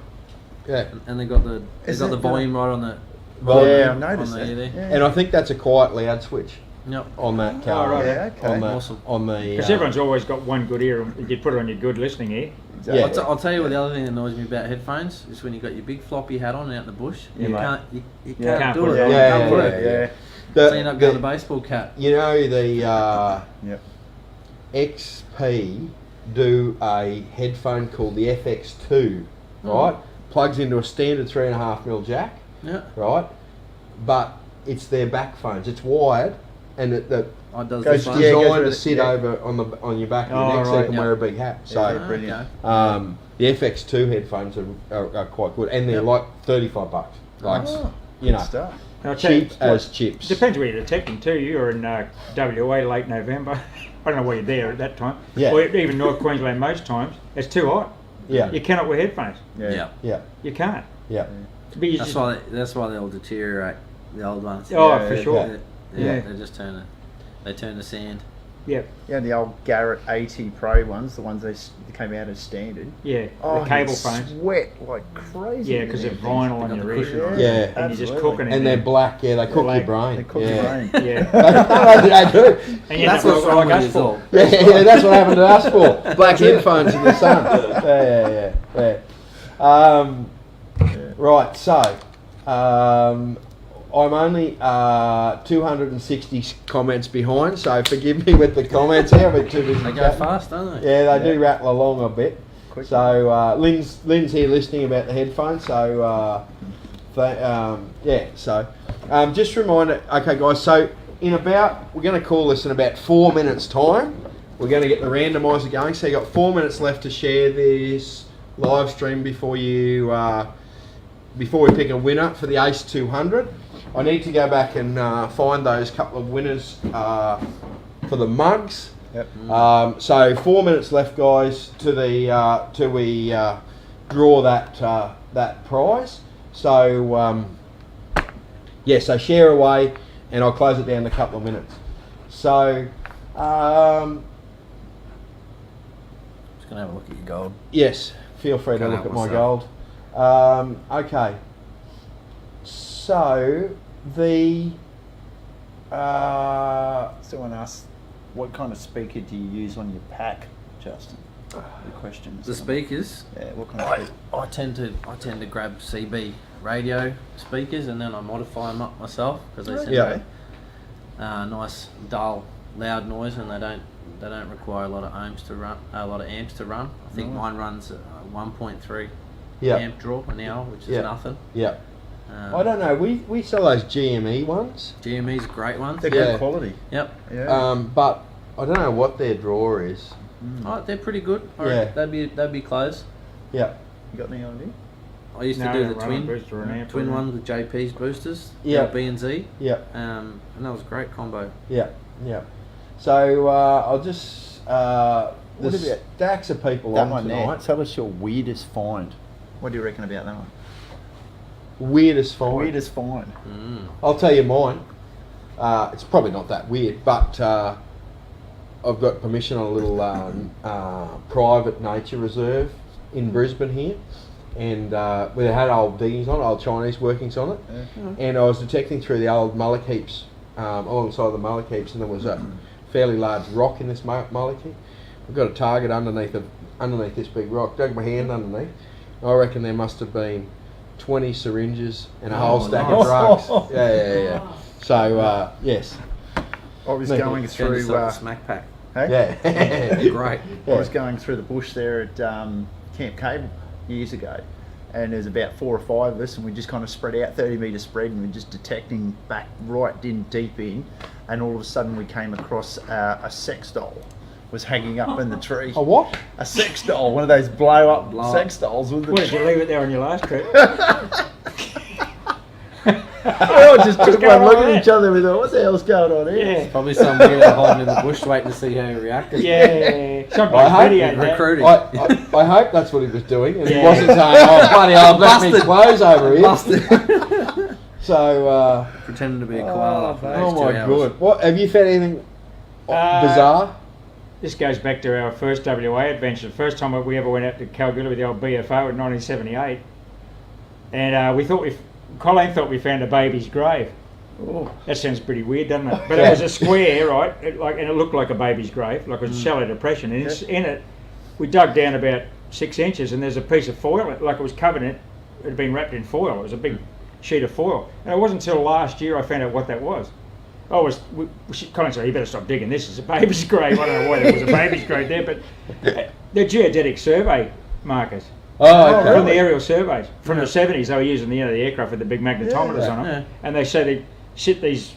yeah. and they got the Is the that volume right on the. Volume. Yeah, I on noticed the that. ear there. Yeah. And I think that's a quiet loud switch Yep. on that car. Oh, right. Yeah, okay. On the, Awesome. on the. Because everyone's always got one good ear. You put it on your good listening ear. Yeah. I'll tell you what the other thing that annoys me about headphones is when you got your big floppy hat on out in the bush. Yeah, you mate. can't. You Yeah. can't Can't do put it. it You on. Yeah, can't yeah, put yeah, it. yeah. So you end up going to baseball cap. You know the Yep. XP do a headphone called the FX2, right? Plugs into a standard 3.5mm jack, Yeah. right? But it's their back phones. It's wired, and it I does Goes- this one. it's yeah, it goes designed to with it, sit yeah. over on your back of your Oh, neck, so you right, can yeah. wear a big hat. So. Yeah, brilliant. Okay. The FX2 headphones are quite good, and they're like $35. Like, Oh, you know, good stuff. I'll tell you, cheap as chips. depends where you're detecting too. You're in WA late November. I don't know where you're there at that time. Yeah. Or even North Queensland most times. It's too hot. Yeah, You cannot wear headphones. Yeah. yeah, You can't. yeah. But you That's just, why they'll deteriorate. The old ones. oh, Yeah, for yeah, sure. Yeah. They just they turn to sand. Yeah. Yeah, the old Garrett 80 Pro ones, the ones they came out as standard. Yeah. Oh, the cable you phones. sweat like crazy. Yeah, because they're vinyl on got your the ear. cushion on. Yeah. And you're just absolutely. cooking it. And they're black. Yeah, they cook black. your brain. They cook yeah. your brain. Yeah. they do. And you That's know what's what wrong like with us us for. all. Yeah, that's what happened to us for. Black headphones in the sun. Yeah. Right, so I'm only 260 comments behind, so forgive me with the comments here. I've been too busy They go chatting. fast, don't they? Yeah, they do rattle along a bit. Quick. So Lynn's here listening about the headphones. So just reminder. Okay, guys. So we're going to call this in about 4 minutes' time. We're going to get the randomizer going. So you got 4 minutes left to share this live stream before we pick a winner for the Ace 200. I need to go back and find those couple of winners for the mugs. Yep. So 4 minutes left, guys, till we draw that prize. So so share away, and I'll close it down in a couple of minutes. So Just gonna have a look at your gold. yes, feel free to Cut look out at my what's gold. Okay. So Someone asked, what kind of speaker do you use on your pack, Justin? The question is The speakers. Yeah, what kind of speaker? I tend to grab CB radio speakers and then I modify them up myself because they send Yeah. a nice dull loud noise and they don't require a lot of amps to run. I think mine runs 1.3 Yeah. amp draw an hour, which is Yeah. nothing. Yeah. I don't know. We sell those GME ones. GME's a great one. They're Yeah. good quality. Yep. Yeah. But I don't know what their draw is. Oh, they're pretty good. Yeah. They'd be close. Yeah. You got any idea? I used No, to do the run a twin booster or an amp twin or one with JP's boosters. Yeah. B and Z. Yeah. And that was a great combo. Yeah. Yeah. So I'll just What there's about stacks of people That on one tonight. there. Tell us your weirdest find. What do you reckon about that one? Weirdest find. Weirdest find. I'll tell you mine. It's probably not that weird, but I've got permission on a little private nature reserve in Brisbane here, and we had old diggings on it, old Chinese workings on it, and I was detecting through the old mullock heaps, alongside the mullock heaps, and there was a fairly large rock in this mullock heap. I've got a target underneath this big rock. Dug my hand underneath. I reckon there must have been 20 syringes and a whole stack nice. of drugs. Yeah. So yes, I was Maybe. going Found through. yourself a smack pack. Hey? yeah. Great. I was going through the bush there at Camp Cable years ago, and there's about 4 or 5 of us, and we just kind of spread out 30 metre spread, and we're just detecting back right in deep in, and all of a sudden we came across a sex doll was hanging up in the tree. A what? A sex doll, one of those blow up Blow up. sex dolls with the What did you leave it there on your last trip? We all just took going one look on at there? each other. We thought, what the hell's going on here? Yeah. Probably some weirdo holding in the bush waiting to see how he reacted. Yeah. Somebody I hope videoed that. Recruiting. I hope that's what he was doing, and he Yeah. wasn't saying, "Oh, bloody hell, I've left me Busted. clothes over here." Busted. So, Pretending to be a koala for the oh next 2 my hours. god, what have you found anything bizarre? This goes back to our first WA adventure. The first time we ever went out to Kalgoorlie with the old BFO in 1978, and Colleen thought we found a baby's grave. Oh. That sounds pretty weird, doesn't it? But it was a square, right? And it looked like a baby's grave, like it was a shallow depression. And in it, we dug down about 6 inches, and there's a piece of foil, like it was covered in it. It had been wrapped in foil. It was a big sheet of foil. And it wasn't until last year I found out what that was. Colin said, "You better stop digging. This is a baby's grave." I don't know why there was a baby's grave there, but they're geodetic survey markers. Oh, okay. From the aerial surveys from the 70s, they were using the aircraft with the big magnetometers on them, Yeah. and they say they sit these,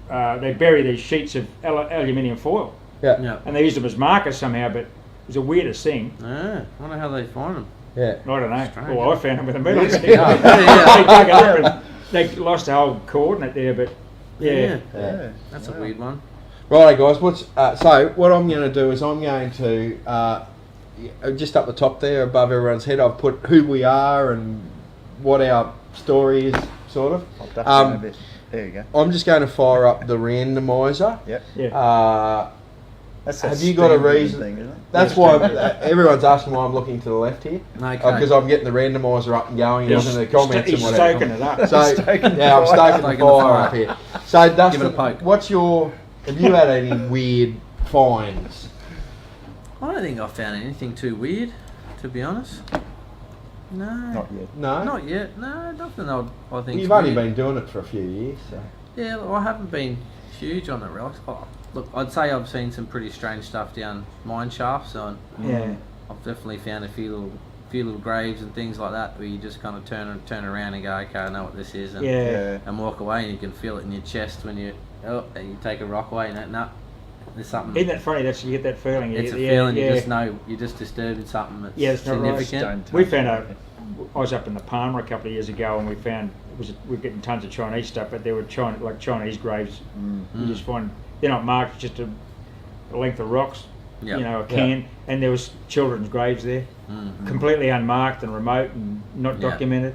they bury these sheets of aluminium foil, Yeah, Yeah. and they used them as markers somehow. But it was the weirdest thing. I wonder how they find them. yeah. I don't know. Strange. Well, I found them with a metal stick. Yeah. They dug it up and they lost the whole coordinate there, but yeah. Yeah. That's a weird one. Right, guys. So what I'm going to do is I'm going to just up the top there, above everyone's head, I've put who we are and what our story is, sort of. I'll duck down a bit. There you go. I'm just going to fire up the randomizer. Yep. Yeah. That's Have you got a standard reason? thing, isn't it? That's why everyone's asking why I'm looking to the left here. Okay. Because I'm getting the randomizer up and going and looking at the comments He's and whatever. stoking it up. So Stoking yeah, I'm the stoking the Stoking the fire fire. up here. So Dustin, Give it a poke. what's your? Have you had any weird finds? I don't think I found anything too weird, to be honest. No. Not yet. No. Not yet. No, nothing I think. You've only been doing it for a few years, so. Yeah, look, I haven't been huge on the relics. Oh, look, I'd say I've seen some pretty strange stuff down mine shafts. So Yeah. I've definitely found a few little graves and things like that where you just kind of turn around and go, okay, I know what this is, and, Yeah. and walk away, and you can feel it in your chest when you take a rock away, and no, there's something. Isn't that funny? You get that feeling. It's a Yeah, feeling. yeah. You just know you're just disturbing something that's Yeah, it's not right. significant. Don't We touch found it. I was up in the Palmer a couple of years ago, and we found we're getting tons of Chinese stuff, but there were Chinese graves. You just find they're not marked, just a length of rocks, Yep. you know, a can, and there was children's graves there, completely unmarked and remote and not Yeah. documented.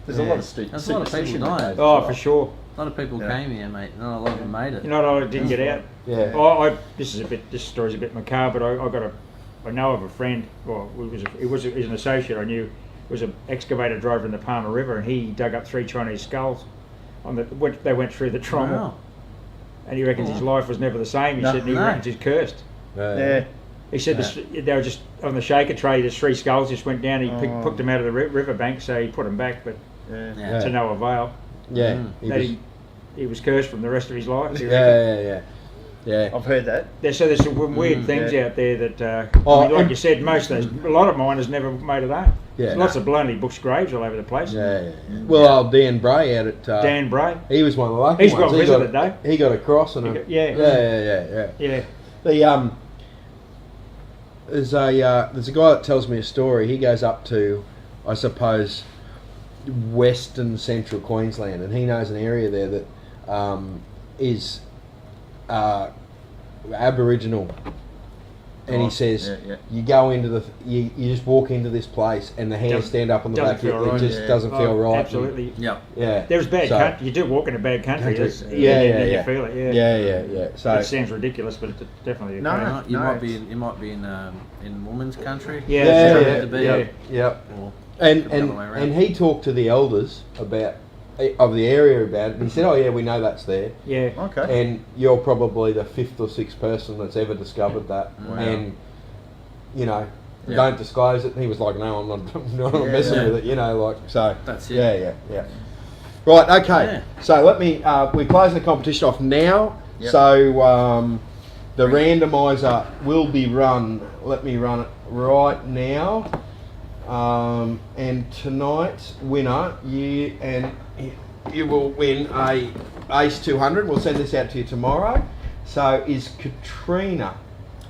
There's a lot of There's a lot of people superstition dying. in those Oh, as for well. sure. A lot of people Yeah. came here, mate. Not a lot of them made it. You know, I didn't get out. Yeah. This story's a bit macabre, but I know of a friend. Well, he was an associate I knew. Was an excavator driver in the Palmer River, and he dug up 3 Chinese skulls. They went through the trommel, Wow. and he reckons his life was never the same. He No. said, and he No. reckons he's cursed. Yeah. He said they were just on the shaker tray. There's 3 skulls just went down. He Oh. picked them out of the riverbank, so he put them back, but Yeah. Yeah. to no avail. Yeah. That he was cursed from the rest of his life. he reckons. Yeah. Yeah. I've heard that. So there's some weird things yeah. out there that, Oh, like and- you said, a lot of miners never made it home. Yeah. There's lots of lonely bush graves all over the place. Yeah. Well, Dan Bray out at Dan Bray. he was one of the lucky He's ones. well visited, though. He got a cross and Yeah. yeah. Yeah. There's a guy that tells me a story. He goes up to, I suppose, western central Queensland, and he knows an area there that is Aboriginal. And he says, you go into you just walk into this place, and the hairs stand up on the Doesn't back. feel It right. just doesn't feel right. Absolutely. Yep. Yeah. There's bad So- country. You do walk in a bad country. Countries. and Yeah. you feel it. Yeah. Yeah. So It sounds ridiculous, but it's definitely No. okay. You No, might be it's- in woman's country. Yeah, yeah, sure. yeah, to be. yeah. Or And could be the other way around. and he talked to the elders of the area about it, and he said, "Oh yeah, we know that's there." Yeah. Okay. And you're probably the 5th or 6th person that's ever discovered that. Wow. And, you know, Yeah. don't disclose it. And he was like, no, I'm not messing Yeah. with it, you know, like, so. That's it. Yeah. Right, okay. Yeah. So let me, we're closing the competition off now. Yep. So the randomizer will be run. Let me run it right now. And tonight's winner, you will win a Ace 200. We'll send this out to you tomorrow. So is Katrina.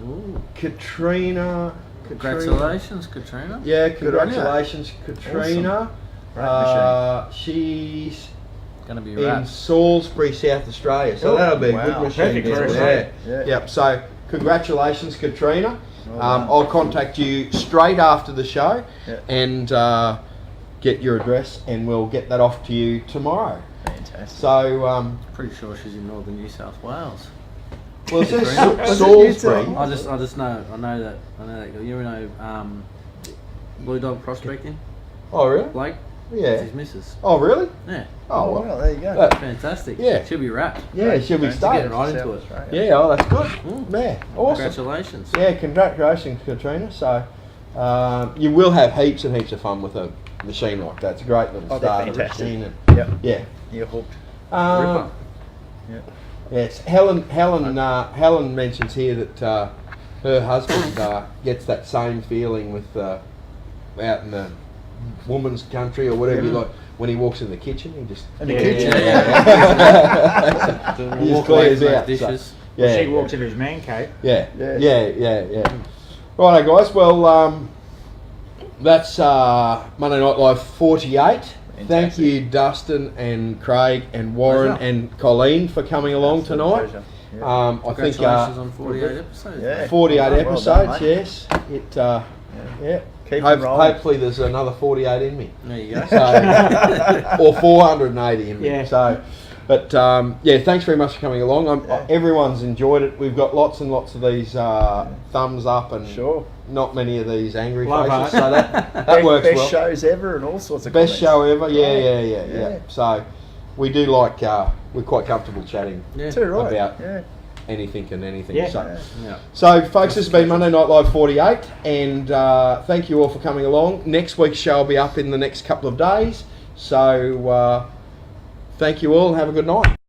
Ooh. Katrina. Congratulations, Katrina. Yeah, Good on you. congratulations, Katrina. Great machine. She's Gonna be in wrapped. Salisbury, South Australia. So Oh, that'll be a wow. good machine. Perfect for us, Yeah. Yep. So congratulations, Katrina. Well done. I'll contact you straight after the show Yeah. and get your address, and we'll get that off to you tomorrow. Fantastic. So, Pretty sure she's in northern New South Wales. well, it says Katrina? Salisbury. I just know. I know that. You know, Blue Dog prospecting. Oh, really? Blake. Yeah. It's his missus. Oh, really? Yeah. Oh, well, well. there you go. Fantastic. Yeah. She'll be wrapped. Yeah, she'll be Don't stoked. Getting right into it. Yeah, oh, that's good. Mm. Yeah, awesome. Congratulations. Yeah, congratulations, Katrina. So, you will have heaps and heaps of fun with a machine like that. It's a great little Oh, they're starter fantastic. machine. And, Yep. yeah. You're hooked. Um, Yeah. yes, Helen mentions here that her husband gets that same feeling with out in the woman's country or whatever you like. When he walks in the kitchen, he just In the Yeah, kitchen. yeah. Doing He a just walk away clears from those out. dishes. So, yeah, She walks into his man cave. Yeah, Yes. yeah. Righto, guys. Well, that's Monday Night Live 48. Thank Fantastic. you, Dustin and Craig and Warren Pleasure. and Colleen, for coming along Absolute tonight. pleasure. Yeah. I think Congratulations on 48 episodes. Yeah. 48 Well done, episodes. mate. Yes, it. Yeah. Keep 'em rolling. Hopefully, there's another 48 in me. There you go. So, or 480 in me. Yeah. So, but yeah, thanks very much for coming along. Yeah. Everyone's enjoyed it. We've got lots and lots of these thumbs up and Sure. not many of these angry Love faces. heart. So that works Best well. shows ever and all sorts of Best comments. show ever. Yeah. Yeah. So we do like. We're quite comfortable chatting Yeah. Too right. About- Yeah. anything and anything. Yeah. So. Yeah. Yeah. So, folks, this has been Monday Night Live 48, and thank you all for coming along. Next week's show will be up in the next couple of days, so thank you all and have a good night.